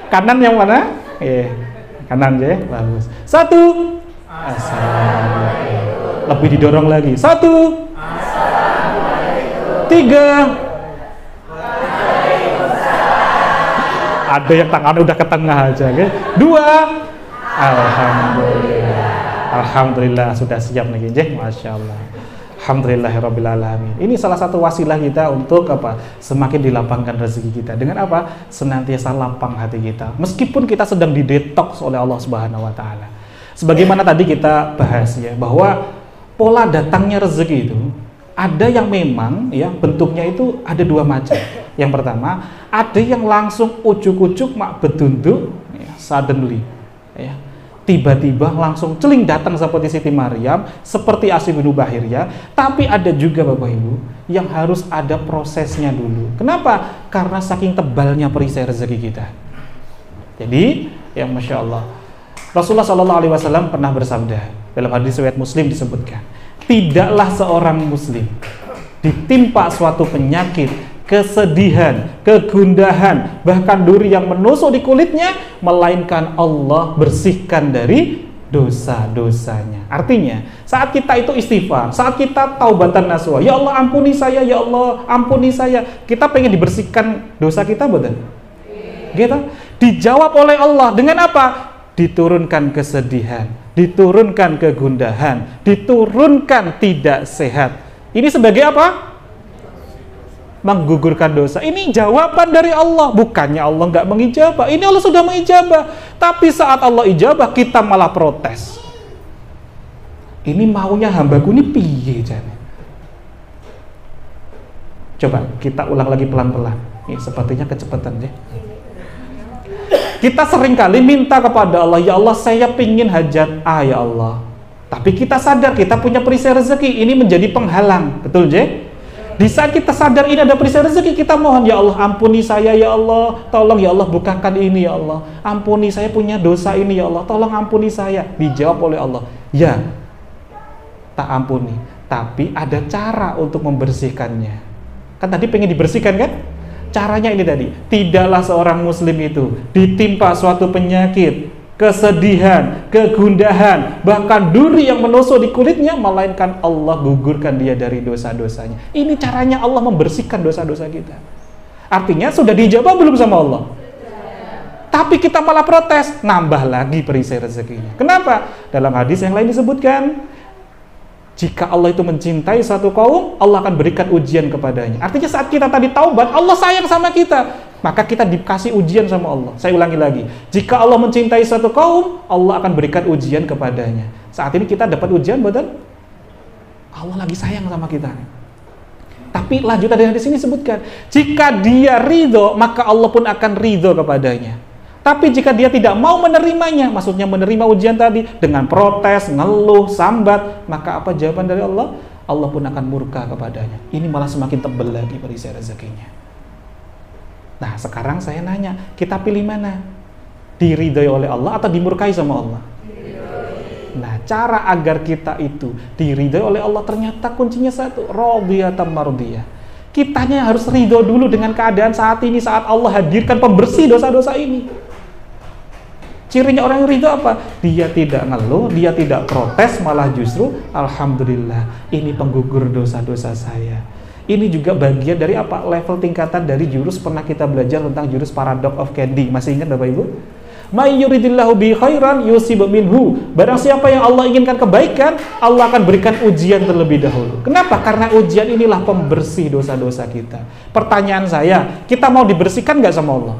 Kanan yang mana? Kanan ya, bagus. 1. Assalamualaikum. Lebih didorong lagi. 1. Assalamualaikum. 3. Ada yang tangannya udah ke tengah aja. 2. Alhamdulillah. Alhamdulillah sudah siap nih, Masya Allah. Alhamdulillahirabbil alamin. Ini salah satu wasilah kita untuk apa? Semakin dilapangkan rezeki kita. Dengan apa? Senantiasa lapang hati kita. Meskipun kita sedang didetoks oleh Allah Subhanahu wa taala. Sebagaimana tadi kita bahas ya, bahwa pola datangnya rezeki itu ada yang memang ya bentuknya itu ada dua macam. Yang pertama, ada yang langsung ujuk-ujuk mak bedunduk ya, suddenly ya. Tiba-tiba langsung celing datang seperti Siti Maryam, seperti Asim bin Bahir ya. Tapi ada juga Bapak Ibu yang harus ada prosesnya dulu. Kenapa? Karena saking tebalnya perisai rezeki kita. Jadi, yang Masya Allah, Rasulullah SAW pernah bersabda dalam hadis riwayat Muslim disebutkan, tidaklah seorang Muslim ditimpa suatu penyakit, kesedihan, kegundahan, bahkan duri yang menusuk di kulitnya, melainkan Allah bersihkan dari dosa-dosanya. Artinya, saat kita itu istighfar, saat kita taubatan nasuha, ya Allah ampuni saya, ya Allah ampuni saya, kita pengen dibersihkan dosa kita, betul? Gitu? Dijawab oleh Allah dengan apa? Diturunkan kesedihan, diturunkan kegundahan, diturunkan tidak sehat. Ini sebagai apa? Menggugurkan dosa. Ini jawaban dari Allah. Bukannya Allah nggak mengijabah. Ini Allah sudah mengijabah. Tapi saat Allah ijabah, kita malah protes. Ini maunya hambaku ini piye jane? Coba kita ulang lagi pelan-pelan. Ini sepertinya kecepatan deh. Kita seringkali minta kepada Allah, ya Allah saya pingin hajat A ya Allah. Tapi kita sadar kita punya perisai rezeki, ini menjadi penghalang. Betul je? Di saat kita sadar ini ada perisai rezeki, kita mohon, ya Allah ampuni saya ya Allah, tolong ya Allah bukakan ini ya Allah, ampuni saya punya dosa ini ya Allah, tolong ampuni saya. Dijawab oleh Allah, ya tak ampuni, tapi ada cara untuk membersihkannya. Kan tadi pengen dibersihkan kan? Caranya ini tadi, tidaklah seorang muslim itu ditimpa suatu penyakit, kesedihan, kegundahan, bahkan duri yang menusuk di kulitnya, melainkan Allah gugurkan dia dari dosa-dosanya. Ini caranya Allah membersihkan dosa-dosa kita. Artinya sudah dijawab belum sama Allah? Tapi kita malah protes, nambah lagi perisai rezekinya. Kenapa? Dalam hadis yang lain disebutkan, jika Allah itu mencintai satu kaum, Allah akan berikan ujian kepadanya. Artinya saat kita tadi taubat, Allah sayang sama kita, maka kita dikasih ujian sama Allah. Saya ulangi lagi, jika Allah mencintai satu kaum, Allah akan berikan ujian kepadanya. Saat ini kita dapat ujian, betul? Allah lagi sayang sama kita. Tapi lanjutan dari sini sebutkan, jika dia ridho, maka Allah pun akan ridho kepadanya. Tapi jika dia tidak mau menerimanya, maksudnya menerima ujian tadi dengan protes, ngeluh, sambat, maka apa jawaban dari Allah? Allah pun akan murka kepadanya. Ini malah semakin tebal lagi perisai rezekinya. Nah, sekarang saya nanya, kita pilih mana? Diridhoi oleh Allah atau dimurkai sama Allah? Nah, cara agar kita itu diridhoi oleh Allah ternyata kuncinya satu, radiyatan mardiyah. Kitanya harus ridho dulu dengan keadaan saat ini, saat Allah hadirkan pembersih dosa-dosa ini. Cirinya orang yang ridho apa? Dia tidak ngeluh, dia tidak protes, malah justru alhamdulillah, ini penggugur dosa-dosa saya. Ini juga bagian dari apa? Level tingkatan dari jurus, pernah kita belajar tentang jurus paradox of candy. Masih ingat Bapak Ibu? May yuridillahu bi khairan yusib minhu. Barang siapa yang Allah inginkan kebaikan, Allah akan berikan ujian terlebih dahulu. Kenapa? Karena ujian inilah pembersih dosa-dosa kita. Pertanyaan saya, kita mau dibersihkan nggak sama Allah?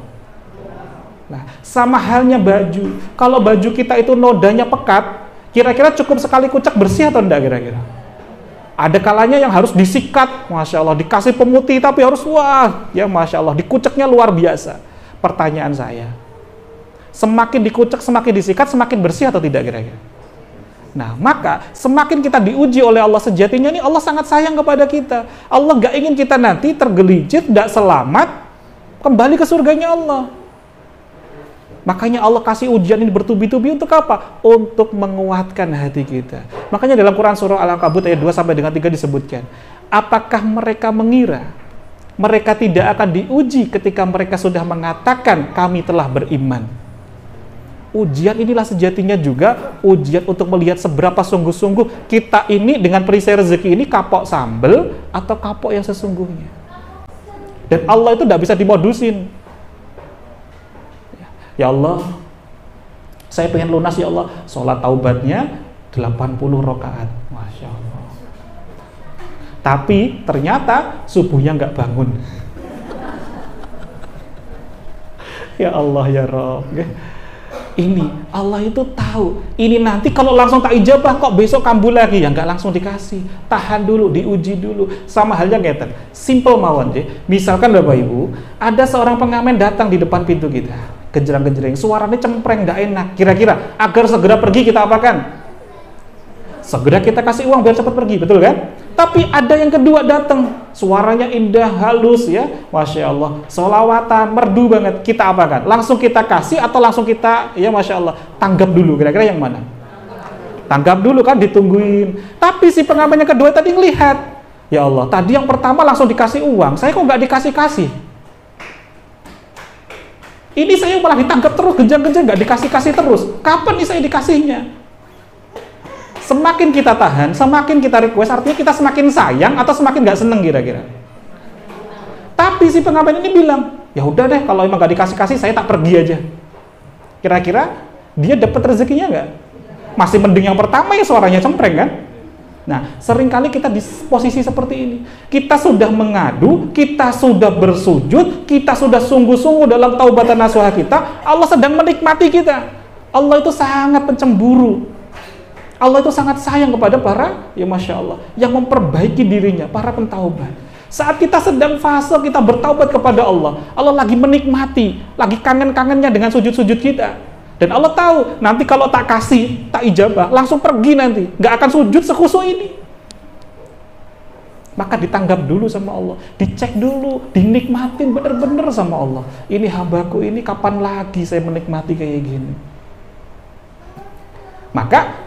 Nah, sama halnya baju. Kalau baju kita itu nodanya pekat, kira-kira cukup sekali kucek bersih atau enggak kira-kira? Ada kalanya yang harus disikat, Masya Allah, dikasih pemutih tapi harus, wah, ya Masya Allah, dikuceknya luar biasa. Pertanyaan saya, semakin dikucek, semakin disikat, semakin bersih atau tidak kira-kira? Nah, maka semakin kita diuji oleh Allah, sejatinya ini Allah sangat sayang kepada kita. Allah gak ingin kita nanti tergelincir, tidak selamat, kembali ke surganya Allah. Makanya Allah kasih ujian ini bertubi-tubi untuk apa? Untuk menguatkan hati kita. Makanya dalam Quran surah Al-Ankabut ayat 2 sampai dengan 3 disebutkan, apakah mereka mengira mereka tidak akan diuji ketika mereka sudah mengatakan kami telah beriman? Ujian inilah sejatinya juga ujian untuk melihat seberapa sungguh-sungguh kita ini dengan perisai rezeki ini kapok sambel atau kapok yang sesungguhnya. Dan Allah itu tidak bisa dimodusin. Ya Allah, saya pengen lunas ya Allah. Sholat taubatnya 80 rakaat. Masya Allah. Tapi ternyata subuhnya nggak bangun. Ya Allah ya Rabb. Ini Allah itu tahu. Ini nanti kalau langsung tak ijabah kok besok kambuh lagi, ya nggak langsung dikasih. Tahan dulu, diuji dulu. Sama halnya ngeten. Simple mawon deh. Misalkan Bapak Ibu, ada seorang pengamen datang di depan pintu kita. Genjreng-genjreng, suaranya cempreng, nggak enak. Kira-kira agar segera pergi kita apakan? Segera kita kasih uang biar cepat pergi, betul kan? Tapi ada yang kedua datang, suaranya indah, halus ya, Masya Allah, sholawatan, merdu banget. Kita apakan? Langsung kita kasih atau langsung kita, ya Masya Allah, tanggap dulu? Kira-kira yang mana? Tanggap dulu kan, ditungguin. Tapi si pengamen yang kedua tadi ngelihat, ya Allah, tadi yang pertama langsung dikasih uang, saya kok nggak dikasih-kasih? Ini saya malah ditangkap terus, genjang-genjang, nggak dikasih-kasih terus. Kapan nih saya dikasihnya? Semakin kita tahan, semakin kita request, artinya kita semakin sayang atau semakin nggak seneng kira-kira. Tapi si pengamen ini bilang, ya udah deh, kalau emang nggak dikasih-kasih, saya tak pergi aja. Kira-kira dia dapat rezekinya nggak? Masih mending yang pertama ya, suaranya cempreng kan? Nah, seringkali kita di posisi seperti ini. Kita sudah mengadu, kita sudah bersujud, kita sudah sungguh-sungguh dalam taubatan nasuha kita, Allah sedang menikmati kita. Allah itu sangat pencemburu. Allah itu sangat sayang kepada para, ya Masya Allah, yang memperbaiki dirinya, para pentaubat. Saat kita sedang fase kita bertaubat kepada Allah, Allah lagi menikmati, lagi kangen-kangennya dengan sujud-sujud kita. Dan Allah tahu, nanti kalau tak kasih, tak ijabah, langsung pergi nanti. Nggak akan sujud sekhusyuk ini. Maka ditanggap dulu sama Allah. Dicek dulu, dinikmatin bener-bener sama Allah. Ini hambaku ini kapan lagi saya menikmati kayak gini. Maka,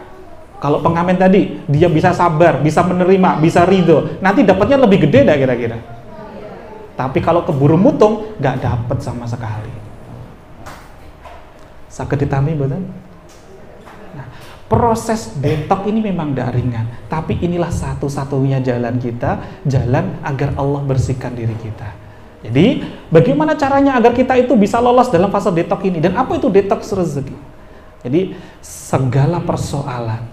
kalau pengamen tadi, dia bisa sabar, bisa menerima, bisa ridho. Nanti dapatnya lebih gede dah kira-kira. Tapi kalau keburu mutung, nggak dapat sama sekali. Sakit ditami betul? Nah, proses detox ini memang tidak ringan, tapi inilah satu-satunya jalan kita, jalan agar Allah bersihkan diri kita. Jadi, bagaimana caranya agar kita itu bisa lolos dalam fase detox ini? Dan apa itu detox rezeki? Jadi, segala persoalan,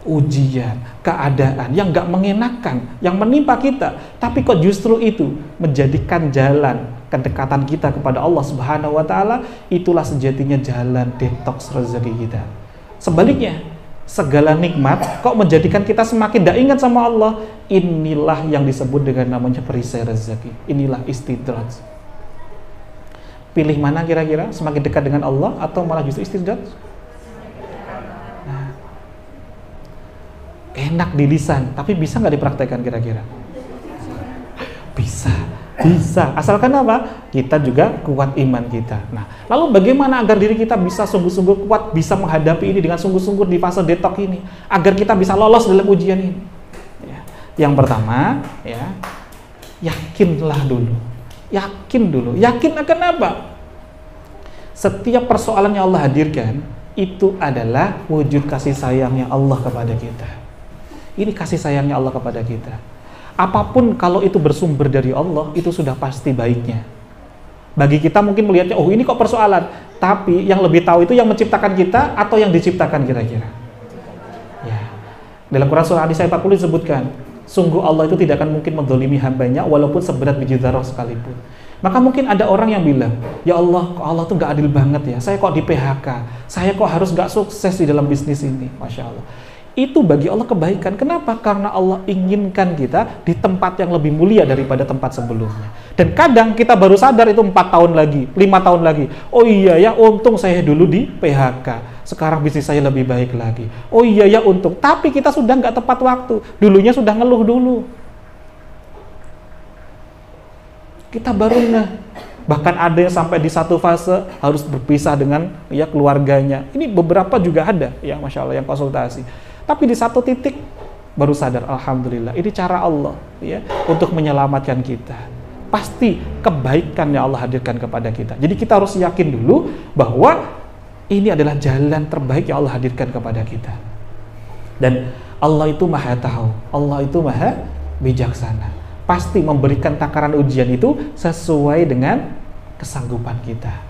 ujian, keadaan yang nggak mengenakan, yang menimpa kita, tapi kok justru itu menjadikan jalan kedekatan kita kepada Allah Subhanahu wa Ta'ala, itulah sejatinya jalan detox rezeki kita. Sebaliknya, segala nikmat kok menjadikan kita semakin tidak ingat sama Allah, inilah yang disebut dengan namanya perisai rezeki. Inilah istidraj. Pilih mana kira-kira? Semakin dekat dengan Allah atau malah justru istidraj? Nah, enak di lisan, tapi bisa nggak dipraktekkan kira-kira? Bisa. Bisa, asalkan apa? Kita juga kuat iman kita. Nah, lalu bagaimana agar diri kita bisa sungguh-sungguh kuat, bisa menghadapi ini dengan sungguh-sungguh di fase detox ini, agar kita bisa lolos dalam ujian ini? Ya. Yang pertama, ya, yakinlah dulu. Yakin dulu. Yakin akan apa? Setiap persoalan yang Allah hadirkan, itu adalah wujud kasih sayangnya Allah kepada kita. Ini kasih sayangnya Allah kepada kita. Apapun kalau itu bersumber dari Allah, itu sudah pasti baiknya. Bagi kita mungkin melihatnya, oh ini kok persoalan. Tapi yang lebih tahu itu yang menciptakan kita atau yang diciptakan kira-kira. Ya. Dalam Quran surah An-Nisa 40 disebutkan, sungguh Allah itu tidak akan mungkin menzalimi hambanya walaupun seberat biji zarah sekalipun. Maka mungkin ada orang yang bilang, ya Allah, kok Allah tuh gak adil banget ya. Saya kok di PHK, saya kok harus gak sukses di dalam bisnis ini. Masya Allah. Itu bagi Allah kebaikan. Kenapa? Karena Allah inginkan kita di tempat yang lebih mulia daripada tempat sebelumnya. Dan kadang kita baru sadar itu 4 tahun lagi, 5 tahun lagi. Oh iya ya, untung saya dulu di PHK. Sekarang bisnis saya lebih baik lagi. Oh iya ya, untung. Tapi kita sudah nggak tepat waktu. Dulunya sudah ngeluh dulu. Kita baru ngeh. Bahkan ada yang sampai di satu fase harus berpisah dengan ya keluarganya. Ini beberapa juga ada yang Masya Allah yang konsultasi. Tapi di satu titik baru sadar, alhamdulillah, ini cara Allah ya untuk menyelamatkan kita. Pasti kebaikan yang Allah hadirkan kepada kita. Jadi kita harus yakin dulu bahwa ini adalah jalan terbaik yang Allah hadirkan kepada kita. Dan Allah itu Maha tahu, Allah itu Maha bijaksana. Pasti memberikan takaran ujian itu sesuai dengan kesanggupan kita.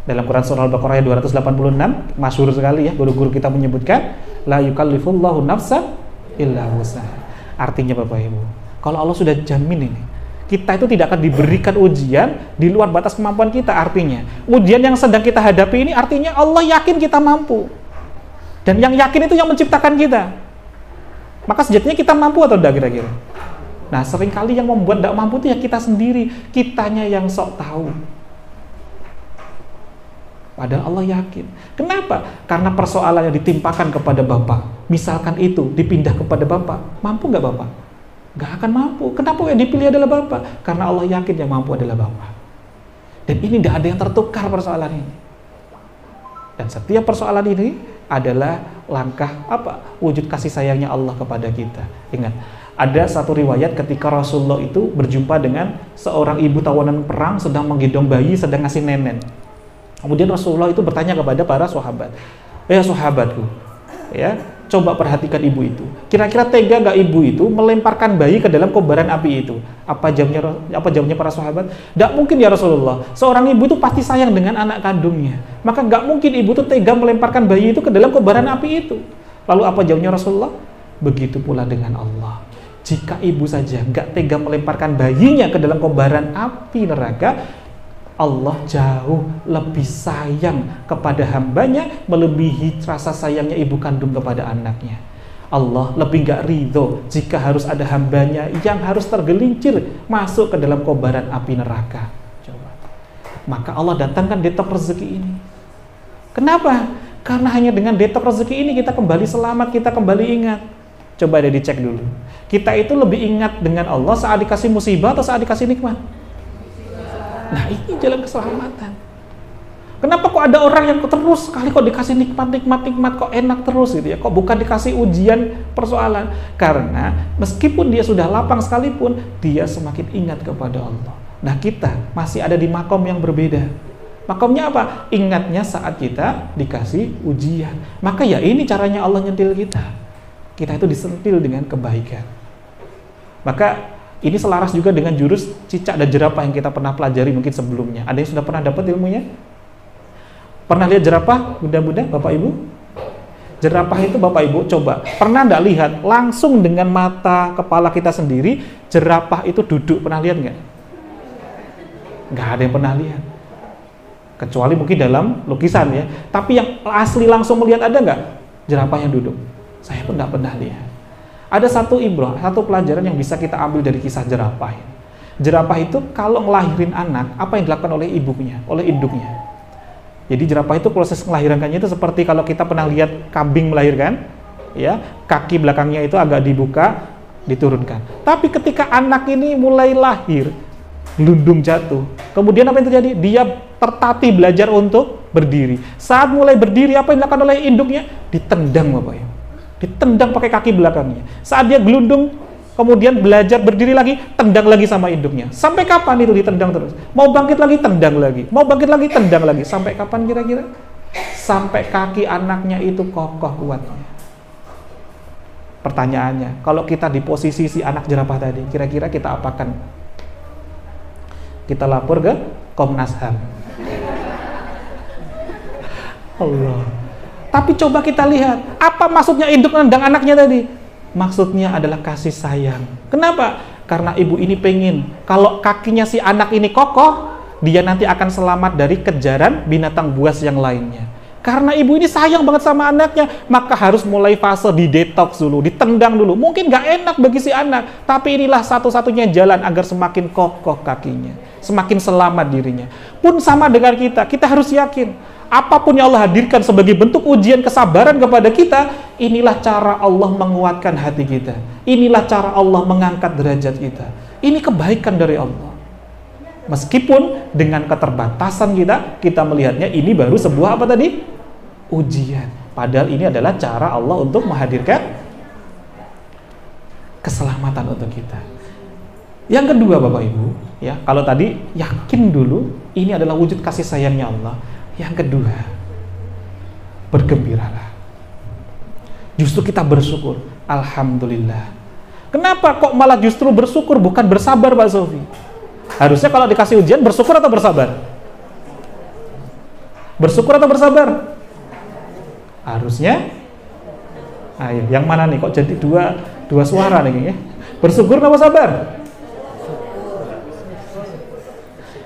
Dalam Quran surah Al-Baqarah ayat 286, masyhur sekali ya, guru-guru kita menyebutkan, la yukallifullahu nafsan illa wus'aha. Artinya Bapak Ibu, kalau Allah sudah jamin ini, kita itu tidak akan diberikan ujian di luar batas kemampuan kita. Artinya, ujian yang sedang kita hadapi ini artinya Allah yakin kita mampu. Dan yang yakin itu yang menciptakan kita. Maka sejatinya kita mampu atau tidak kira-kira? Nah, seringkali yang membuat tidak mampu itu ya kita sendiri. Kitanya yang sok tahu. Padahal Allah yakin. Kenapa? Karena persoalan yang ditimpakan kepada Bapak, misalkan itu dipindah kepada Bapak, mampu nggak Bapak? Nggak akan mampu. Kenapa yang dipilih adalah Bapak? Karena Allah yakin yang mampu adalah Bapak. Dan ini tidak ada yang tertukar persoalan ini. Dan setiap persoalan ini adalah langkah apa? Wujud kasih sayangnya Allah kepada kita. Ingat, ada satu riwayat ketika Rasulullah itu berjumpa dengan seorang ibu tawanan perang sedang menggendong bayi, sedang ngasih nenen. Kemudian Rasulullah itu bertanya kepada para sahabat, ya sahabatku, ya coba perhatikan ibu itu. Kira-kira tega nggak ibu itu melemparkan bayi ke dalam kobaran api itu? Apa jawabnya para sahabat? Nggak mungkin ya Rasulullah. Seorang ibu itu pasti sayang dengan anak kandungnya. Maka nggak mungkin ibu itu tega melemparkan bayi itu ke dalam kobaran api itu. Lalu apa jawabnya Rasulullah? Begitu pula dengan Allah. Jika ibu saja nggak tega melemparkan bayinya ke dalam kobaran api neraka, Allah jauh lebih sayang kepada hambanya melebihi rasa sayangnya ibu kandung kepada anaknya. Allah lebih gak ridho jika harus ada hambanya yang harus tergelincir masuk ke dalam kobaran api neraka. Coba. Maka Allah datangkan detok rezeki ini. Kenapa? Karena hanya dengan detok rezeki ini kita kembali selamat, kita kembali ingat. Coba deh dicek dulu. Kita itu lebih ingat dengan Allah saat dikasih musibah atau saat dikasih nikmat? Nah, ini jalan keselamatan. Kenapa kok ada orang yang terus sekali kok dikasih nikmat kok enak terus gitu ya? Kok bukan dikasih ujian persoalan? Karena meskipun dia sudah lapang sekalipun, dia semakin ingat kepada Allah. Nah, kita masih ada di makom yang berbeda. Makomnya apa? Ingatnya saat kita dikasih ujian. Maka ya ini caranya Allah nyentil kita. Kita itu disentil dengan kebaikan. Maka ini selaras juga dengan jurus cicak dan jerapah yang kita pernah pelajari mungkin sebelumnya. Ada yang sudah pernah dapat ilmunya? Pernah lihat jerapah, bunda-bunda, Bapak Ibu? Jerapah itu Bapak Ibu coba, pernah enggak lihat langsung dengan mata kepala kita sendiri, jerapah itu duduk, pernah lihat enggak? Enggak ada yang pernah lihat. Kecuali mungkin dalam lukisan ya. Tapi yang asli langsung melihat ada enggak? Jerapah yang duduk. Saya pun enggak pernah lihat. Ada satu ibrah, satu pelajaran yang bisa kita ambil dari kisah jerapah. Jerapah itu kalau ngelahirin anak, apa yang dilakukan oleh ibunya, oleh induknya? Jadi jerapah itu proses melahirkannya itu seperti kalau kita pernah lihat kambing melahirkan, ya, kaki belakangnya itu agak dibuka, diturunkan. Tapi ketika anak ini mulai lahir, gelundung jatuh. Kemudian apa yang terjadi? Dia tertatih belajar untuk berdiri. Saat mulai berdiri, apa yang dilakukan oleh induknya? Ditendang, Bapak Ibu. Ditendang pakai kaki belakangnya. Saat dia gelundung, kemudian belajar berdiri lagi, tendang lagi sama induknya. Sampai kapan itu ditendang terus? Mau bangkit lagi, tendang lagi. Mau bangkit lagi, tendang lagi. Sampai kapan kira-kira? Sampai kaki anaknya itu kokoh kuatnya. Pertanyaannya, kalau kita di posisi si anak jerapah tadi, kira-kira kita apakan? kita lapor ke Komnas HAM. Allah. Tapi coba kita lihat, apa maksudnya induk nendang anaknya tadi? Maksudnya adalah kasih sayang. Kenapa? Karena ibu ini pengen kalau kakinya si anak ini kokoh, dia nanti akan selamat dari kejaran binatang buas yang lainnya. Karena ibu ini sayang banget sama anaknya, maka harus mulai fase di detox dulu, ditendang dulu. Mungkin gak enak bagi si anak, tapi inilah satu-satunya jalan agar semakin kokoh kakinya, semakin selamat dirinya. Pun sama dengan kita harus yakin, apapun yang Allah hadirkan sebagai bentuk ujian kesabaran kepada kita, inilah cara Allah menguatkan hati kita. Inilah cara Allah mengangkat derajat kita. Ini kebaikan dari Allah. Meskipun dengan keterbatasan kita melihatnya ini baru sebuah apa tadi? Ujian. Padahal ini adalah cara Allah untuk menghadirkan keselamatan untuk kita. Yang kedua Bapak Ibu, ya, kalau tadi yakin dulu ini adalah wujud kasih sayangnya Allah. Yang kedua, bergembiralah. Justru kita bersyukur. Alhamdulillah. Kenapa kok malah justru bersyukur bukan bersabar Pak Sofi? Harusnya kalau dikasih ujian bersyukur atau bersabar? Bersyukur atau bersabar? Harusnya. Ayo, yang mana nih? Kok jadi dua suara nih? Ya? Bersyukur atau sabar?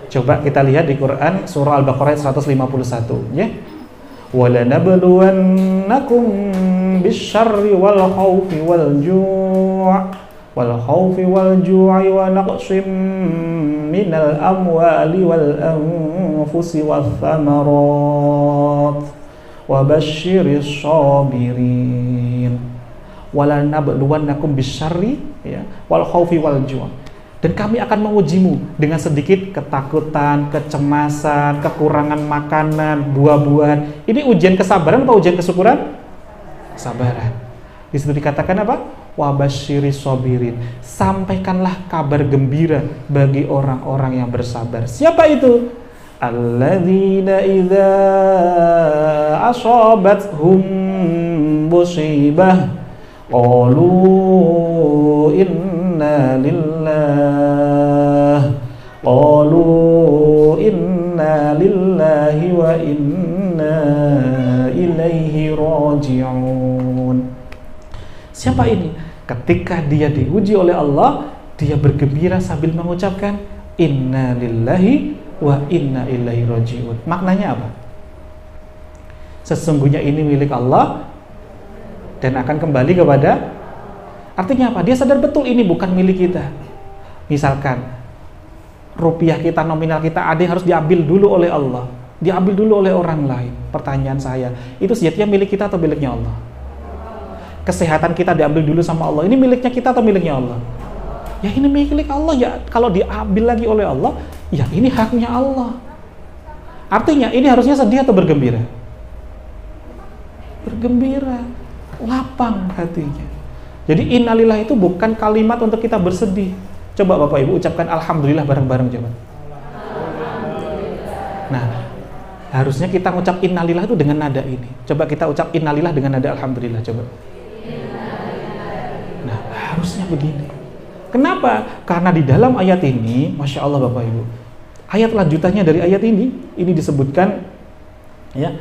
Coba kita lihat di Quran surah Al-Baqarah 151, ya. وَلَنَبْلُوَنَّكُمْ بِالشَّرِّ وَالْخَوْفِ وَالْجُوعِ وَنَقْصٍ مِّنَ الْأَمْوَالِ وَالْأَنفُسِ وَالثَّمَرَاتِ وَبَشِّرِ الصَّابِرِينَ وَلَنَبْلُوَنَّكُمْ بِالشَّرِّ وَالْخَوْفِ وَالْجُوعِ. Dan kami akan mengujimu dengan sedikit ketakutan, kecemasan, kekurangan makanan, buah-buahan. Ini ujian kesabaran atau ujian kesyukuran? Kesabaran. Di situ dikatakan apa? Wabasyiris sabirin. Sampaikanlah kabar gembira bagi orang-orang yang bersabar. Siapa itu? Alladzina idza asabathum musibah qalu inna lillahi wa inna ilaihi raji'un. Siapa ini? Ketika dia diuji oleh Allah, dia bergembira sambil mengucapkan inna lillahi wa inna ilaihi raji'un. Maknanya apa? Sesungguhnya ini milik Allah dan akan kembali kepada. Artinya apa? Dia sadar betul ini bukan milik kita. Misalkan rupiah kita, nominal kita ada yang harus diambil dulu oleh Allah, diambil dulu oleh orang lain. Pertanyaan saya, itu sejatinya milik kita atau miliknya Allah? Kesehatan kita diambil dulu sama Allah, ini miliknya kita atau miliknya Allah? Ya ini milik Allah ya. Kalau diambil lagi oleh Allah, ya ini haknya Allah. Artinya ini harusnya sedih atau bergembira? Bergembira, lapang hatinya. Jadi innalillah itu bukan kalimat untuk kita bersedih. Coba Bapak Ibu ucapkan alhamdulillah bareng-bareng coba. Nah, harusnya kita ucap innalillah itu dengan nada ini. Coba kita ucap innalillah dengan nada alhamdulillah coba. Nah, harusnya begini. Kenapa? Karena di dalam ayat ini, Masya Allah Bapak Ibu, ayat lanjutannya dari ayat ini disebutkan, ya,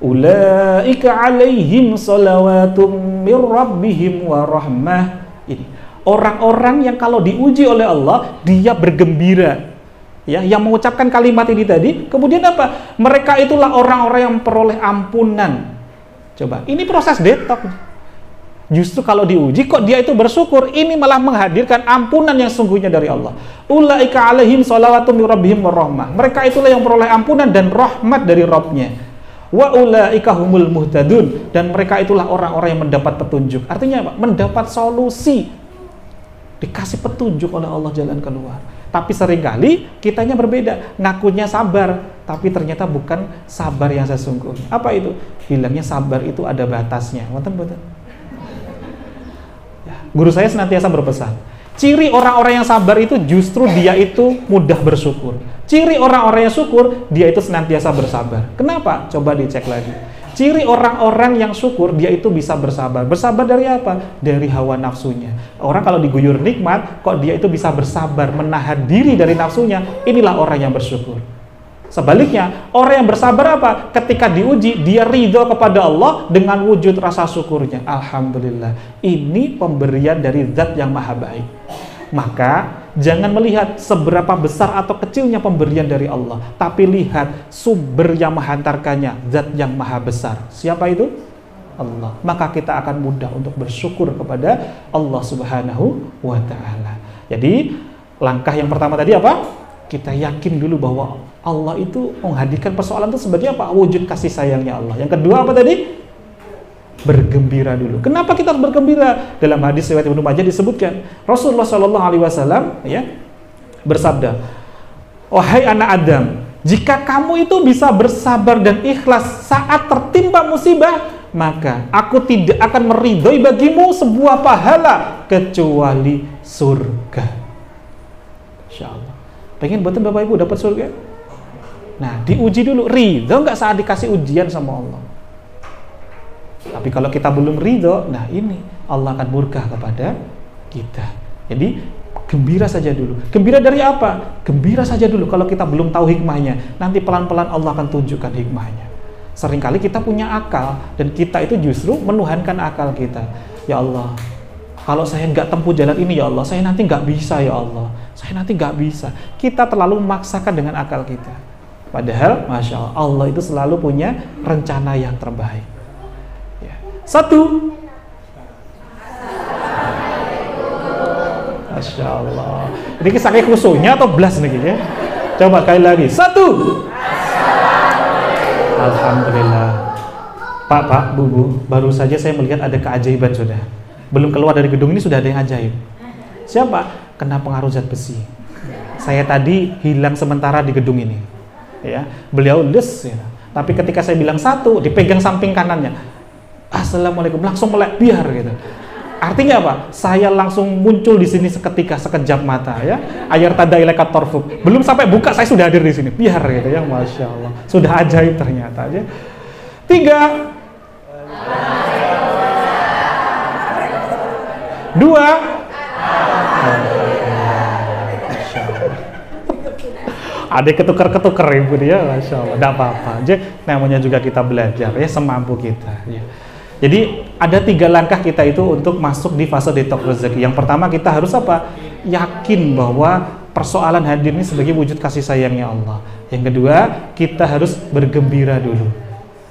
ulaika alaihim salawatum mir rabbihim wa rahmah. Ini orang-orang yang kalau diuji oleh Allah dia bergembira, ya, yang mengucapkan kalimat ini tadi. Kemudian apa? Mereka itulah orang-orang yang memperoleh ampunan. Coba, ini proses detox. Justru kalau diuji kok dia itu bersyukur, ini malah menghadirkan ampunan yang sungguhnya dari Allah. Ulaika alaihim salawatum mir rabbihim wa rahmah. Mereka itulah yang memperoleh ampunan dan rahmat dari Rabb-nya. Wa ulaika humul muhtadun, dan mereka itulah orang-orang yang mendapat petunjuk. Artinya apa? Mendapat solusi, dikasih petunjuk oleh Allah jalan keluar. Tapi seringkali kitanya berbeda, ngakunya sabar tapi ternyata bukan sabar yang sesungguhnya. Apa itu? Bilangnya sabar itu ada batasnya. Betul-betul. Ya, guru saya senantiasa berpesan, ciri orang-orang yang sabar itu justru dia itu mudah bersyukur. Ciri orang-orang yang syukur, dia itu senantiasa bersabar. Kenapa? Coba dicek lagi. ciri orang-orang yang syukur, dia itu bisa bersabar. Bersabar dari apa? Dari hawa nafsunya. Orang kalau diguyur nikmat, kok dia itu bisa bersabar, menahan diri dari nafsunya, inilah orang yang bersyukur. Sebaliknya, orang yang bersabar apa? Ketika diuji, dia ridho kepada Allah dengan wujud rasa syukurnya. Alhamdulillah, ini pemberian dari Zat yang maha baik. Maka jangan melihat seberapa besar atau kecilnya pemberian dari Allah, tapi lihat sumber yang menghantarkannya, Zat yang maha besar. Siapa itu? Allah. Maka kita akan mudah untuk bersyukur kepada Allah Subhanahu wa ta'ala. Jadi langkah yang pertama tadi apa? Kita yakin dulu bahwa Allah itu menghadirkan persoalan itu sebagai apa? Wujud kasih sayangnya Allah. Yang kedua apa tadi? Bergembira dulu. Kenapa kita harus bergembira? Dalam hadis riwayat Ibnu Majah disebutkan, Rasulullah Shallallahu Alaihi Wasallam bersabda, wahai anak Adam, jika kamu itu bisa bersabar dan ikhlas saat tertimpa musibah, maka aku tidak akan meridhoi bagimu sebuah pahala kecuali surga. Insya Allah. Pengen buatan Bapak Ibu dapat surga? Nah, diuji dulu. Ridho nggak saat dikasih ujian sama Allah? Tapi kalau kita belum ridho, nah ini Allah akan murka kepada kita. Jadi gembira saja dulu. Gembira dari apa? Gembira saja dulu. Kalau kita belum tahu hikmahnya, nanti pelan-pelan Allah akan tunjukkan hikmahnya. Seringkali kita punya akal dan kita itu justru menuhankan akal kita. Ya Allah, kalau saya nggak tempuh jalan ini ya Allah, saya nanti nggak bisa ya Allah. Saya nanti nggak bisa. Kita terlalu memaksakan dengan akal kita. Padahal, Masya Allah, Allah itu selalu punya rencana yang terbaik. Satu. Masya Allah. Ini kisahnya khususnya atau belas nih ya? Coba kali lagi. Satu. Alhamdulillah. Pak, Bu, baru saja saya melihat ada keajaiban sudah. Belum keluar dari gedung ini sudah ada yang ajaib. Siapa? Kena pengaruh zat besi. Saya tadi hilang sementara di gedung ini. Ya, beliau les. Ya. Tapi ketika saya bilang satu, dipegang samping kanannya. Assalamualaikum, langsung melek biar gitu. Artinya apa? Saya langsung muncul di sini seketika, sekejap mata ya. Ayar tada ilaikat torfuk. Belum sampai buka saya sudah hadir di sini. Biar gitu ya, Masya Allah. Sudah ajaib ternyata aja. 3. 2. Ada ketukar-ketukar ibu dia, Masya Allah. Tidak apa-apa aja. Namanya juga kita belajar ya, semampu kita ya. Jadi ada 3 langkah kita itu untuk masuk di fase detox rezeki. Yang pertama kita harus apa? Yakin bahwa persoalan hadir ini sebagai wujud kasih sayangnya Allah. Yang kedua kita harus bergembira dulu.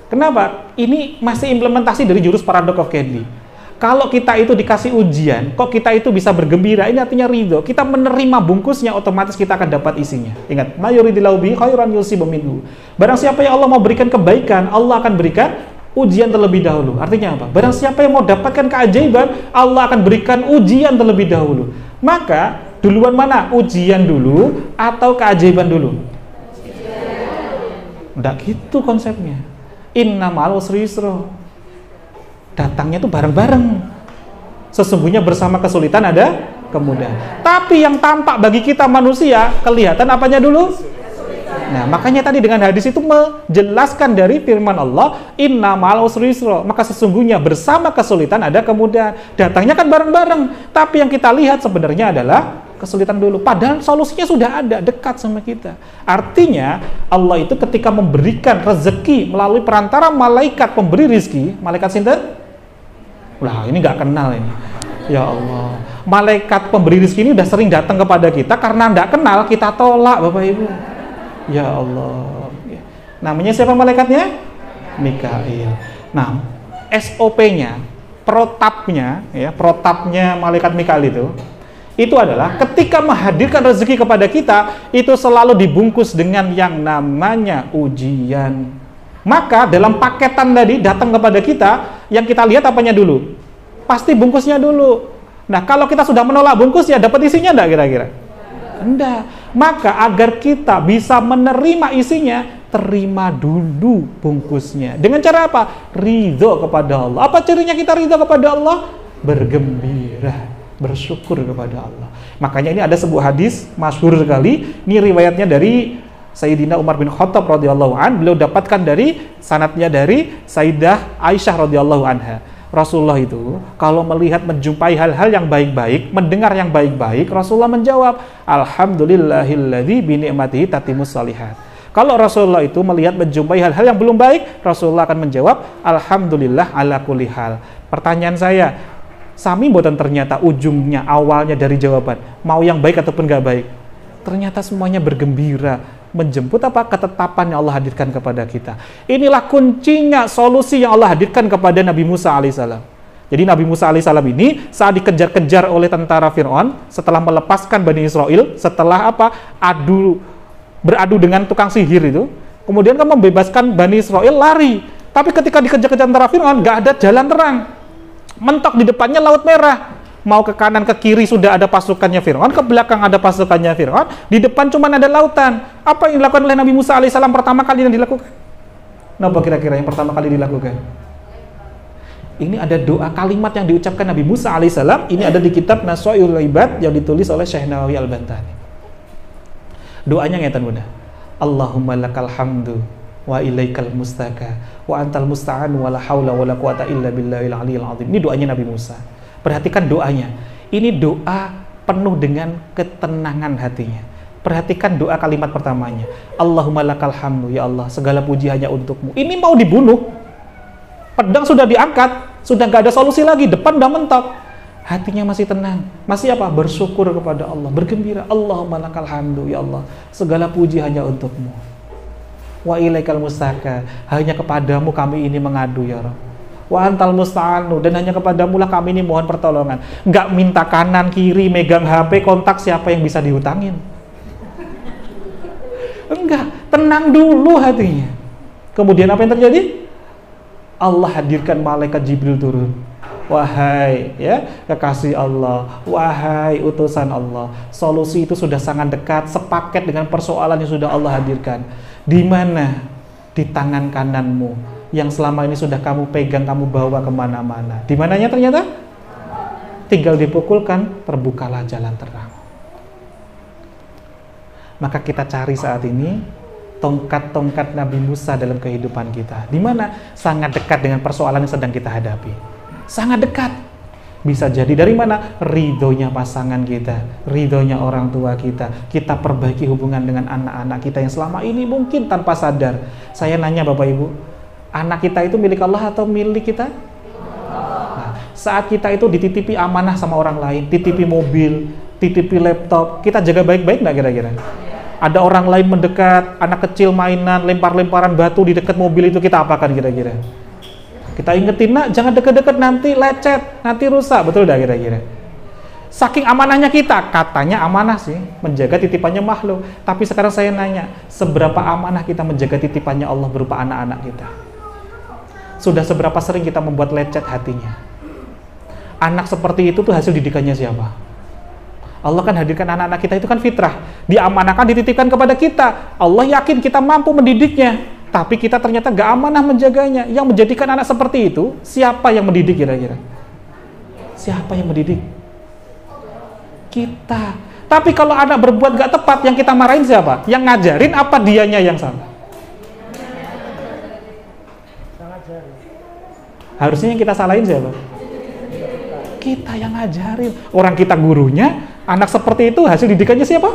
Kenapa? Ini masih implementasi dari jurus Paradox of Candy. Kalau kita itu dikasih ujian, kok kita itu bisa bergembira? Ini artinya ridho. Kita menerima bungkusnya, otomatis kita akan dapat isinya. Ingat, mayuridillahu bihi khairan yusibu minhu. Barang siapa yang Allah mau berikan kebaikan, Allah akan berikan ujian terlebih dahulu. Artinya apa? Barang siapa yang mau dapatkan keajaiban, Allah akan berikan ujian terlebih dahulu. Maka duluan mana? Ujian dulu atau keajaiban dulu? Enggak gitu konsepnya. Inna ma'al usri yusra. Datangnya tuh bareng-bareng. Sesungguhnya bersama kesulitan ada kemudahan. Tapi yang tampak bagi kita manusia, kelihatan apanya dulu? Nah, makanya tadi dengan hadis itu menjelaskan dari firman Allah, Inna ma'al usri yusra. Maka sesungguhnya bersama kesulitan ada kemudahan. Datangnya kan bareng-bareng. Tapi yang kita lihat sebenarnya adalah kesulitan dulu. Padahal solusinya sudah ada, dekat sama kita. Artinya Allah itu ketika memberikan rezeki melalui perantara malaikat pemberi rizki, malaikat sinten? Lah ini nggak kenal ini. Ya Allah, malaikat pemberi rezeki ini udah sering datang kepada kita karena nggak kenal kita tolak, Bapak Ibu. Ya Allah. Namanya siapa malaikatnya? Mikail. Nah, SOP-nya, protapnya malaikat Mikail itu adalah ketika menghadirkan rezeki kepada kita, itu selalu dibungkus dengan yang namanya ujian. Maka dalam paketan tadi datang kepada kita, yang kita lihat apanya dulu? Pasti bungkusnya dulu. Nah, kalau kita sudah menolak bungkusnya, dapat isinya enggak kira-kira? Enggak. Maka agar kita bisa menerima isinya, terima dulu bungkusnya. Dengan cara apa? Ridho kepada Allah. Apa cirinya kita ridho kepada Allah? Bergembira, bersyukur kepada Allah. Makanya ini ada sebuah hadis masyhur sekali. Ini riwayatnya dari Sayyidina Umar bin Khattab radhiyallahu an, beliau dapatkan dari sanadnya dari Sayyidah Aisyah radhiyallahu anha. Rasulullah itu kalau melihat menjumpai hal-hal yang baik-baik, mendengar yang baik-baik, Rasulullah menjawab, alhamdulillahilladzi bi ni'matihi tatimmus shalihat. Kalau Rasulullah itu melihat menjumpai hal-hal yang belum baik, Rasulullah akan menjawab, alhamdulillah ala kulli hal. Pertanyaan saya, sami mboten ternyata ujungnya, awalnya dari jawaban, mau yang baik ataupun gak baik? Ternyata semuanya bergembira, menjemput apa? Ketetapan yang Allah hadirkan kepada kita. Inilah kuncinya, solusi yang Allah hadirkan kepada Nabi Musa alaihissalam. Jadi Nabi Musa alaihissalam ini saat dikejar-kejar oleh tentara Fir'aun, setelah melepaskan Bani Israel, setelah apa? Beradu dengan tukang sihir itu, kemudian kan membebaskan Bani Israel lari. Tapi ketika dikejar-kejar tentara Fir'aun, gak ada jalan terang. Mentok di depannya Laut Merah. Mau ke kanan ke kiri sudah ada pasukannya Fir'aun, ke belakang ada pasukannya Fir'aun, di depan cuma ada lautan. Apa yang dilakukan oleh Nabi Musa alaihissalam pertama kali yang dilakukan? Apa kira-kira yang pertama kali dilakukan? Ini ada doa kalimat yang diucapkan Nabi Musa alaihissalam. Ini ada di kitab Naswaul Ibad yang ditulis oleh Syekh Nawawi Al-Bantani. Doanya ngeten bunda. Allahumma lakal hamdu wa ilaikal mustaka wa antal musta'an wa la haula wa la quwata illa billahil aliyil azim. Ini doanya Nabi Musa. Perhatikan doanya. Ini doa penuh dengan ketenangan hatinya. Perhatikan doa kalimat pertamanya. Allahumma lakal hamdu, ya Allah, segala puji hanya untukmu. Ini mau dibunuh. Pedang sudah diangkat, sudah gak ada solusi lagi, depan udah mentok. Hatinya masih tenang. Masih apa? Bersyukur kepada Allah, bergembira. Allahumma lakal hamdu, ya Allah, segala puji hanya untukmu. Wa ilaikal mustaka, hanya kepadamu kami ini mengadu ya Rabb. Wa antal musta'anu, dan hanya kepadamu lah kami ini mohon pertolongan. Enggak minta kanan kiri, megang HP, kontak siapa yang bisa dihutangin. Enggak, tenang dulu hatinya. Kemudian apa yang terjadi? Allah hadirkan malaikat Jibril turun. Wahai ya kekasih Allah, wahai utusan Allah, solusi itu sudah sangat dekat, sepaket dengan persoalan yang sudah Allah hadirkan. Di mana? Di tangan kananmu yang selama ini sudah kamu pegang, kamu bawa kemana-mana. Di mananya ternyata? Tinggal dipukulkan, terbukalah jalan terang. Maka kita cari saat ini tongkat-tongkat Nabi Musa dalam kehidupan kita. Di mana? Sangat dekat dengan persoalan yang sedang kita hadapi. Sangat dekat. Bisa jadi dari mana? Ridhonya pasangan kita, ridhonya orang tua kita. Kita perbaiki hubungan dengan anak-anak kita yang selama ini mungkin tanpa sadar. Saya nanya Bapak Ibu, anak kita itu milik Allah atau milik kita? Nah, saat kita itu dititipi amanah sama orang lain, titipi mobil, titipi laptop, kita jaga baik-baik nggak kira-kira? Ada orang lain mendekat, anak kecil mainan, lempar-lemparan batu di dekat mobil itu, kita apakan kira-kira? Kita ingetin, nak jangan deket-deket, nanti lecet, nanti rusak, betul dah kira-kira? Saking amanahnya kita, katanya amanah sih, menjaga titipannya makhluk. Tapi sekarang saya nanya, seberapa amanah kita menjaga titipannya Allah berupa anak-anak kita? Sudah seberapa sering kita membuat lecet hatinya? Anak seperti itu tuh hasil didikannya siapa? Allah kan hadirkan anak-anak kita itu kan fitrah, diamanahkan, dititipkan kepada kita. Allah yakin kita mampu mendidiknya. Tapi kita ternyata gak amanah menjaganya. Yang menjadikan anak seperti itu, siapa yang mendidik kira-kira? Siapa yang mendidik? Kita. Tapi kalau anak berbuat gak tepat, yang kita marahin siapa? Yang ngajarin apa dianya yang salah? Harusnya yang kita salahin siapa? Kita yang ngajarin. Orang kita gurunya, anak seperti itu hasil didikannya siapa?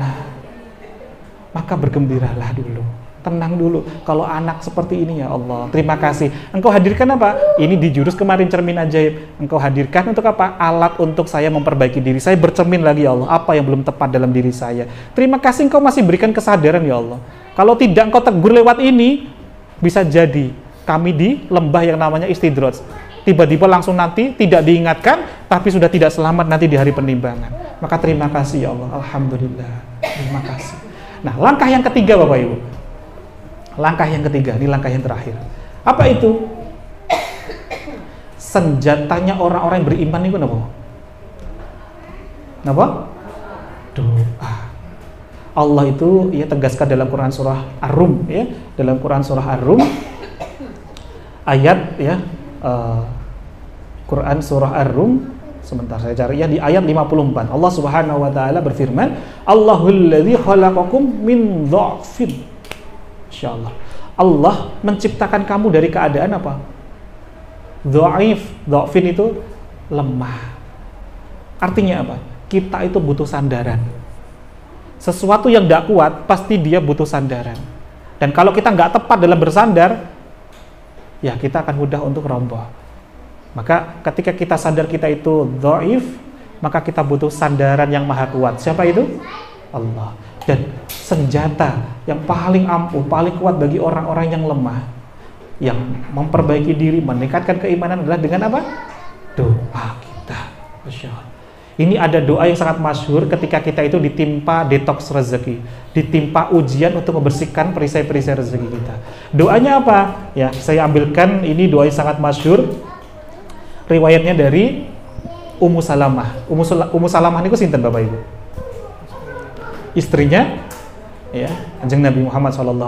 Nah, maka bergembiralah dulu. Tenang dulu. Kalau anak seperti ini, ya Allah, terima kasih. Engkau hadirkan apa? Ini di jurus kemarin cermin ajaib. Engkau hadirkan untuk apa? Alat untuk saya memperbaiki diri saya, bercermin lagi ya Allah. Apa yang belum tepat dalam diri saya? Terima kasih Engkau masih berikan kesadaran ya Allah. Kalau tidak Engkau tegur lewat ini, bisa jadi kami di lembah yang namanya istidraj. Tiba-tiba langsung nanti tidak diingatkan, tapi sudah tidak selamat nanti di hari penimbangan. Maka terima kasih ya Allah. Alhamdulillah. Terima kasih. Nah, langkah yang ketiga Bapak Ibu. Langkah yang ketiga, ini langkah yang terakhir. Apa itu? Senjatanya orang-orang yang beriman itu apa? Apa? Doa. Allah itu ya tegaskan dalam Quran surah Ar-Rum ya, dalam Quran surah Ar-Rum ayat ya Quran surah Ar-Rum Sebentar saya cari ya, di ayat 54. Allah Subhanahu wa taala berfirman, Allahul ladzi khalaqakum min dha'fin. Insyaallah. Allah menciptakan kamu dari keadaan apa? Dha'if. Dha'fin itu lemah. Artinya apa? Kita itu butuh sandaran. Sesuatu yang tidak kuat, pasti dia butuh sandaran. Dan kalau kita nggak tepat dalam bersandar, ya kita akan mudah untuk roboh. Maka ketika kita sadar kita itu dhaif, maka kita butuh sandaran yang maha kuat. Siapa itu? Allah. Dan senjata yang paling ampuh, paling kuat bagi orang-orang yang lemah, yang memperbaiki diri, meningkatkan keimanan adalah dengan apa? Doa kita. Masya Allah. Ini ada doa yang sangat masyhur ketika kita itu ditimpa detoks rezeki, ditimpa ujian untuk membersihkan perisai-perisai rezeki kita. Doanya apa? Ya, saya ambilkan ini doa yang sangat masyhur. Riwayatnya dari Ummu Salamah. Ummu Salamah niku sinten Bapak Ibu? Istrinya ya, Kanjeng Nabi Muhammad SAW.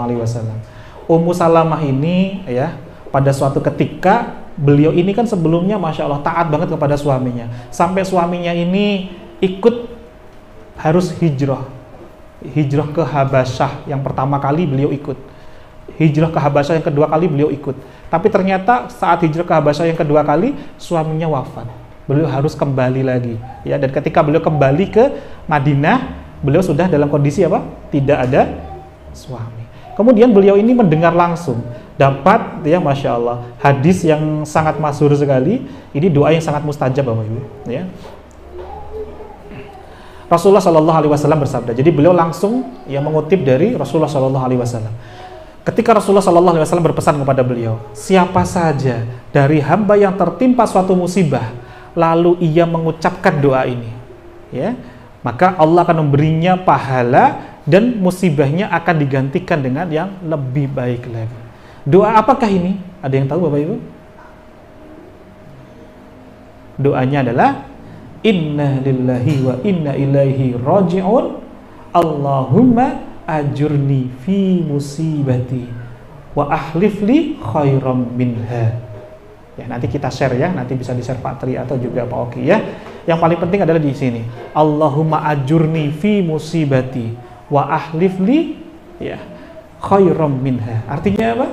Ummu Salamah ini ya, pada suatu ketika beliau ini kan sebelumnya Masya Allah taat banget kepada suaminya, sampai suaminya ini ikut harus hijrah ke Habasyah. Yang pertama kali beliau ikut hijrah ke Habasyah, yang kedua kali beliau ikut, tapi ternyata saat hijrah ke Habasyah yang kedua kali suaminya wafat, beliau harus kembali lagi ya. Dan ketika beliau kembali ke Madinah, beliau sudah dalam kondisi apa? Tidak ada suami. Kemudian beliau ini mendengar langsung, dapat ya Masya Allah hadis yang sangat masyhur sekali. Ini doa yang sangat mustajab Bapak Ibu ya. Rasulullah SAW bersabda. Jadi beliau langsung ya mengutip dari Rasulullah SAW. Ketika Rasulullah SAW berpesan kepada beliau, siapa saja dari hamba yang tertimpa suatu musibah lalu ia mengucapkan doa ini ya, maka Allah akan memberinya pahala dan musibahnya akan digantikan dengan yang lebih baik lagi. Doa apakah ini? Ada yang tahu Bapak Ibu? Doanya adalah Inna lillahi wa inna ilaihi raji'un. Allahumma ajurni fi musibati wa ahlif li khairam minha. Ya, nanti kita share ya, nanti bisa di-share Pak Tri atau juga Pak Oki ya. Yang paling penting adalah di sini. Allahumma ajurni fi musibati wa ahlif li ya khairam minha. Artinya apa?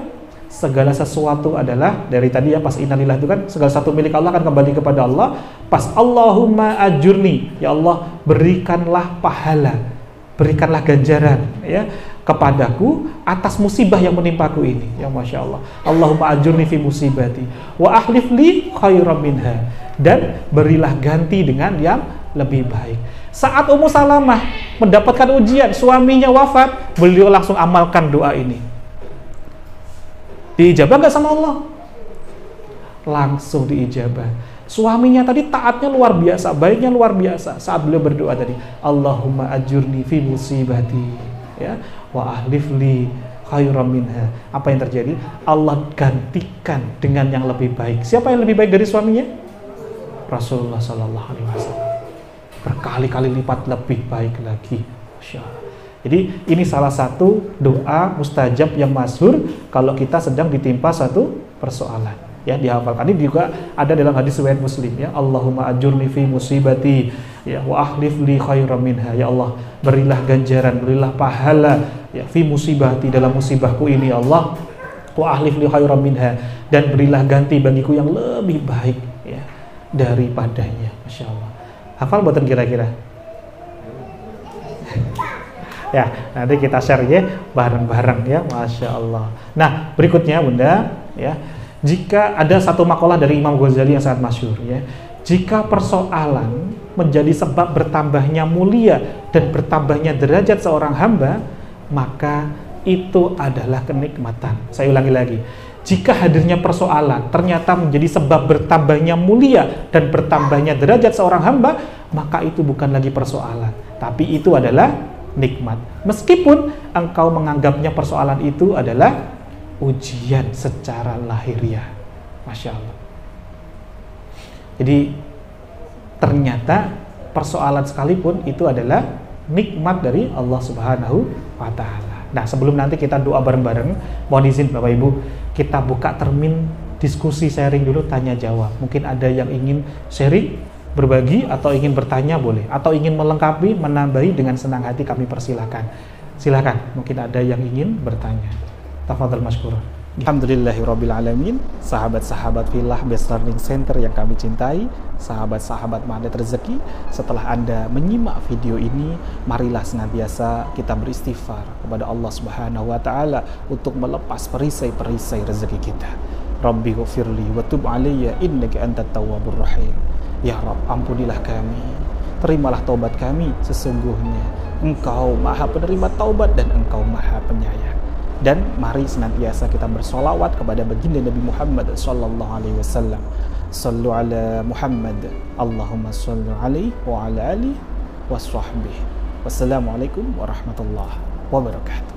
Segala sesuatu adalah dari tadi ya, pas innalillah itu kan segala satu milik Allah akan kembali kepada Allah. Pas Allahumma ajurni, ya Allah berikanlah pahala, berikanlah ganjaran ya kepadaku atas musibah yang menimpaku ini ya Masya Allah. Allahumma ajurni fi musibati wa ahlif li khairam minha, dan berilah ganti dengan yang lebih baik. Saat Ummu Salamah mendapatkan ujian, suaminya wafat, beliau langsung amalkan doa ini. Diijabah nggak sama Allah? Langsung diijabah. Suaminya tadi taatnya luar biasa, baiknya luar biasa. Saat beliau berdoa tadi, Allahumma ajurni fi musibati ya wa ahlif li khairam minha. Apa yang terjadi? Allah gantikan dengan yang lebih baik. Siapa yang lebih baik dari suaminya? Rasulullah SAW. Berkali-kali lipat lebih baik lagi. Masya Allah. Jadi ini salah satu doa mustajab yang masyhur kalau kita sedang ditimpa satu persoalan. Ya, dihafalkan. Ini juga ada dalam hadis riwayat Muslim ya. Allahumma ajurni fi musibati ya wa ahlif li khairam minha. Ya Allah, berilah ganjaran, berilah pahala ya fi musibati, dalam musibahku ini ya Allah, wa ahlif li khairam minha, dan berilah ganti bagiku yang lebih baik ya daripadanya. Masya Allah. Hafal buatan kira-kira? Ya, nanti kita share ya bareng-bareng ya, Masya Allah. Nah, berikutnya Bunda ya, jika ada satu makalah dari Imam Ghazali yang sangat masyhur ya, jika persoalan menjadi sebab bertambahnya mulia dan bertambahnya derajat seorang hamba, maka itu adalah kenikmatan. Saya ulangi lagi, jika hadirnya persoalan ternyata menjadi sebab bertambahnya mulia dan bertambahnya derajat seorang hamba, maka itu bukan lagi persoalan, tapi itu adalah nikmat. Meskipun engkau menganggapnya persoalan itu adalah ujian secara lahiriah. Masya Allah. Jadi ternyata persoalan sekalipun itu adalah nikmat dari Allah Subhanahu wa Ta'ala. Nah, sebelum nanti kita doa bareng-bareng, mohon izin Bapak Ibu, kita buka termin diskusi sharing dulu, tanya jawab. Mungkin ada yang ingin sharing berbagi atau ingin bertanya boleh, atau ingin melengkapi, menambahi, dengan senang hati kami persilahkan. Silakan, mungkin ada yang ingin bertanya. Tafadhal masykur. Alhamdulillahirrabbilalamin. Sahabat-sahabat Filah Best Learning Center yang kami cintai, sahabat-sahabat Magnet Rezeki, setelah Anda menyimak video ini, marilah senantiasa kita beristighfar kepada Allah Subhanahu wa taala untuk melepas perisai-perisai rezeki kita. Rabbi ghfirli wa tub alayya innaka antat tawwabur rahim. Ya Rabb, ampunilah kami, terimalah taubat kami, sesungguhnya Engkau Maha Penerima taubat dan Engkau Maha Penyayang. Dan mari senantiasa kita bersolawat kepada baginda Nabi Muhammad sallallahu alaihi wasallam. Sallu ala Muhammad, Allahumma salli alaihi wa ala alihi wa sahbihi. Wassalamualaikum warahmatullahi wabarakatuh.